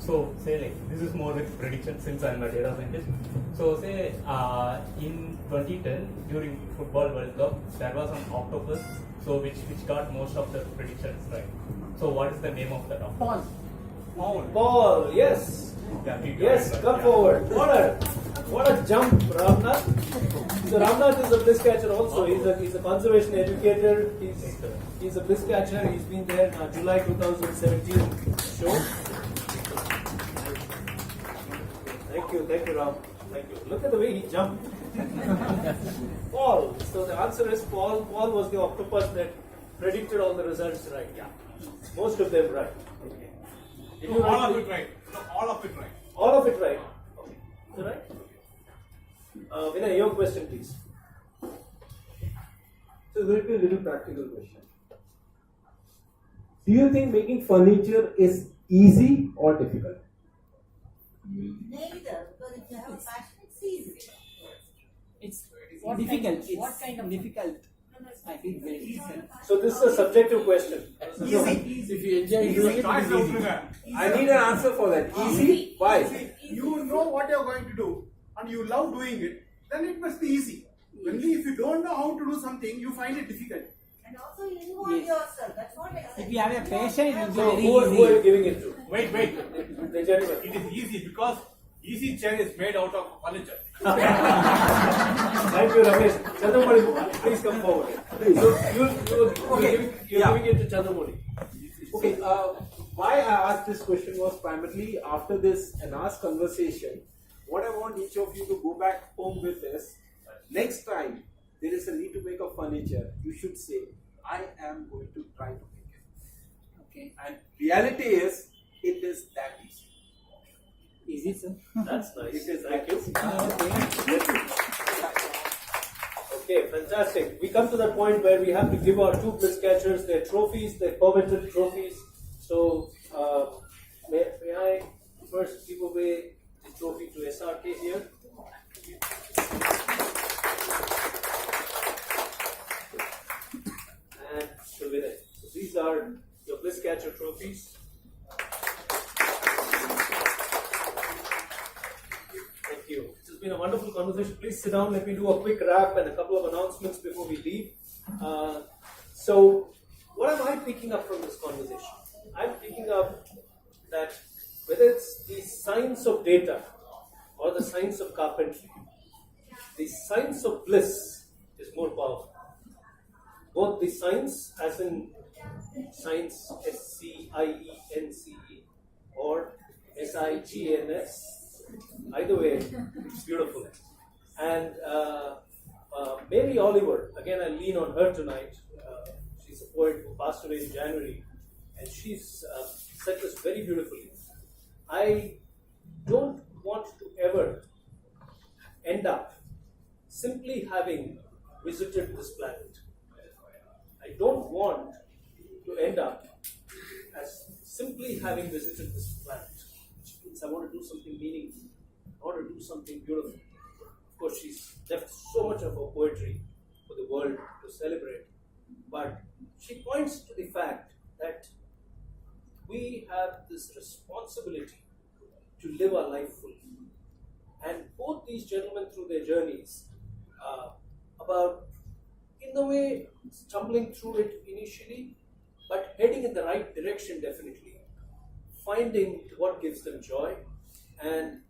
So say like this is more like prediction since I'm a data scientist. So say in 2010 during Football World Cup there was an octopus which got most of the predictions right. So what is the name of that octopus? Paul, yes. Yes, come forward. What a jump, Ramnath. So Ramnath is a bliss catcher also. He's a conservation educator. He's a bliss catcher. He's been there in our July 2017 show. Thank you, Ram. Thank you. Look at the way he jumped. Paul. So the answer is Paul. Paul was the octopus that predicted all the results right. Yeah. Most of them right. Okay. All of it right. All of it right. All of it right. Okay. Is that right? Vinay, your question, please. So it will be a little practical question. Do you think making furniture is easy or difficult? Neither, because if you have a passion, it's easy. It's difficult. What kind of difficult? I feel very easy. So this is a subjective question. If you enjoy doing it, Choice it is out easy. there. I need an answer for that. Easy? Why? You know what you're going to do and you love doing it, then it must be easy. Only if you don't know how to do something, you find it difficult. And also you involve yourself. That's what I said. If you have a passion, it will be So very who are you easy. giving it to? Wait. The gentleman. It is easy because easy chair is made out of furniture. Thank you, Ramesh. Chandramani, please come forward. So you're giving it to Chandramani. Okay, why I asked this question was primarily after this Anas conversation. What I want each of you to go back home with is, next time there is a need to make a furniture, you should say, I am going to try to make it. Okay. And reality is, it is that easy. Is it, sir? That's nice. It is Thank that you. Okay, fantastic. We come to that point where we have to give our two Bliss catchers their trophies, their coveted trophies. So, may I first give away the trophy to SRK here? And to Vinay. So these are your Bliss catcher trophies. Thank you. It has been a wonderful conversation. Please sit down. Let me do a quick wrap and a couple of announcements before we leave. So, what am I picking up from this conversation? I'm picking up that whether it's the science of data or the science of carpentry, the science of bliss is more powerful. Both the science, as in science, SCIENCE, or SIGNS, either way, it's beautiful. And Mary Oliver, again, I lean on her tonight. She's a poet who passed away in January, and she's said this very beautifully. I don't want to ever end up simply having visited this planet. I don't want to end up as simply having visited this planet, which means I want to do something meaningful. I want to do something beautiful. Of course, she's left so much of her poetry for the world to celebrate, but she points to the fact that we have this responsibility to live our life fully. And both these gentlemen, through their journeys, about, in a way, stumbling through it initially, but heading in the right direction definitely, finding what gives them joy, and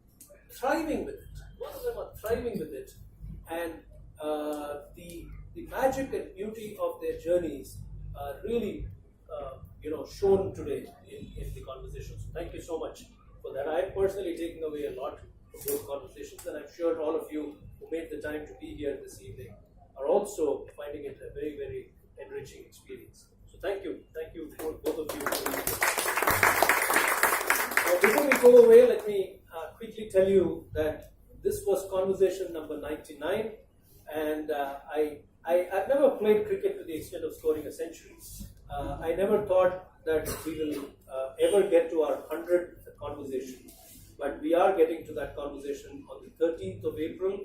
thriving with it. Both of them are thriving with it, and the magic and beauty of their journeys are really shown today in the conversation. So thank you so much for that. I'm personally taking away a lot from those conversations, and I'm sure all of you who made the time to be here this evening are also finding it a very, very enriching experience. So thank you for both of you. Now, before we go away, let me quickly tell you that this was conversation number 99, and I've never played cricket to the extent of scoring a century. I never thought that we will ever get to our 100th conversation, but we are getting to that conversation on the 13th of April,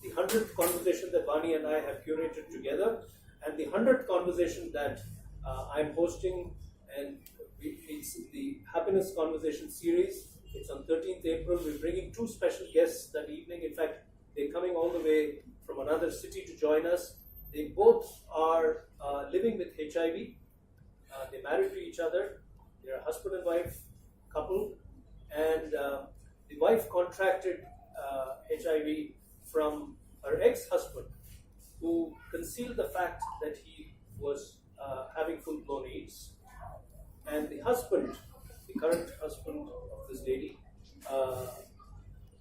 the 100th conversation that Vani and I have curated together, and the 100th conversation that I'm hosting, and it's the Happiness Conversation series. It's on 13th April. We're bringing two special guests that evening. In fact, they're coming all the way from another city to join us. They both are living with HIV. They're married to each other. They're a husband and wife couple. And the wife contracted HIV from her ex-husband, who concealed the fact that he was having full-blown AIDS. And the husband, the current husband of this lady,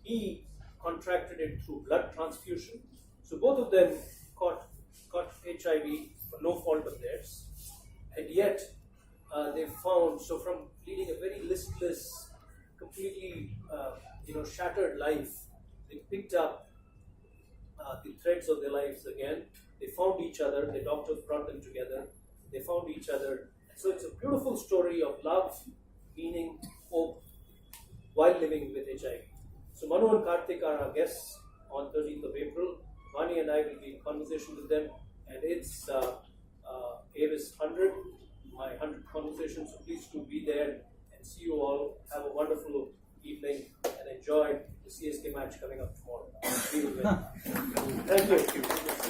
he contracted it through blood transfusion. So both of them caught HIV for no fault of theirs. And yet, they found, so from leading a very listless, completely shattered life, they picked up the threads of their lives again. They found each other. The doctors brought them together. They found each other. So it's a beautiful story of love, meaning, hope, while living with HIV. So Manu and Karthik are our guests on 13th of April. Vani and I will be in conversation with them, and it's AVIS 100, my 100th conversation. So please do be there and see you all. Have a wonderful evening. and enjoy the CSK match coming up tomorrow. We will win. Thank you.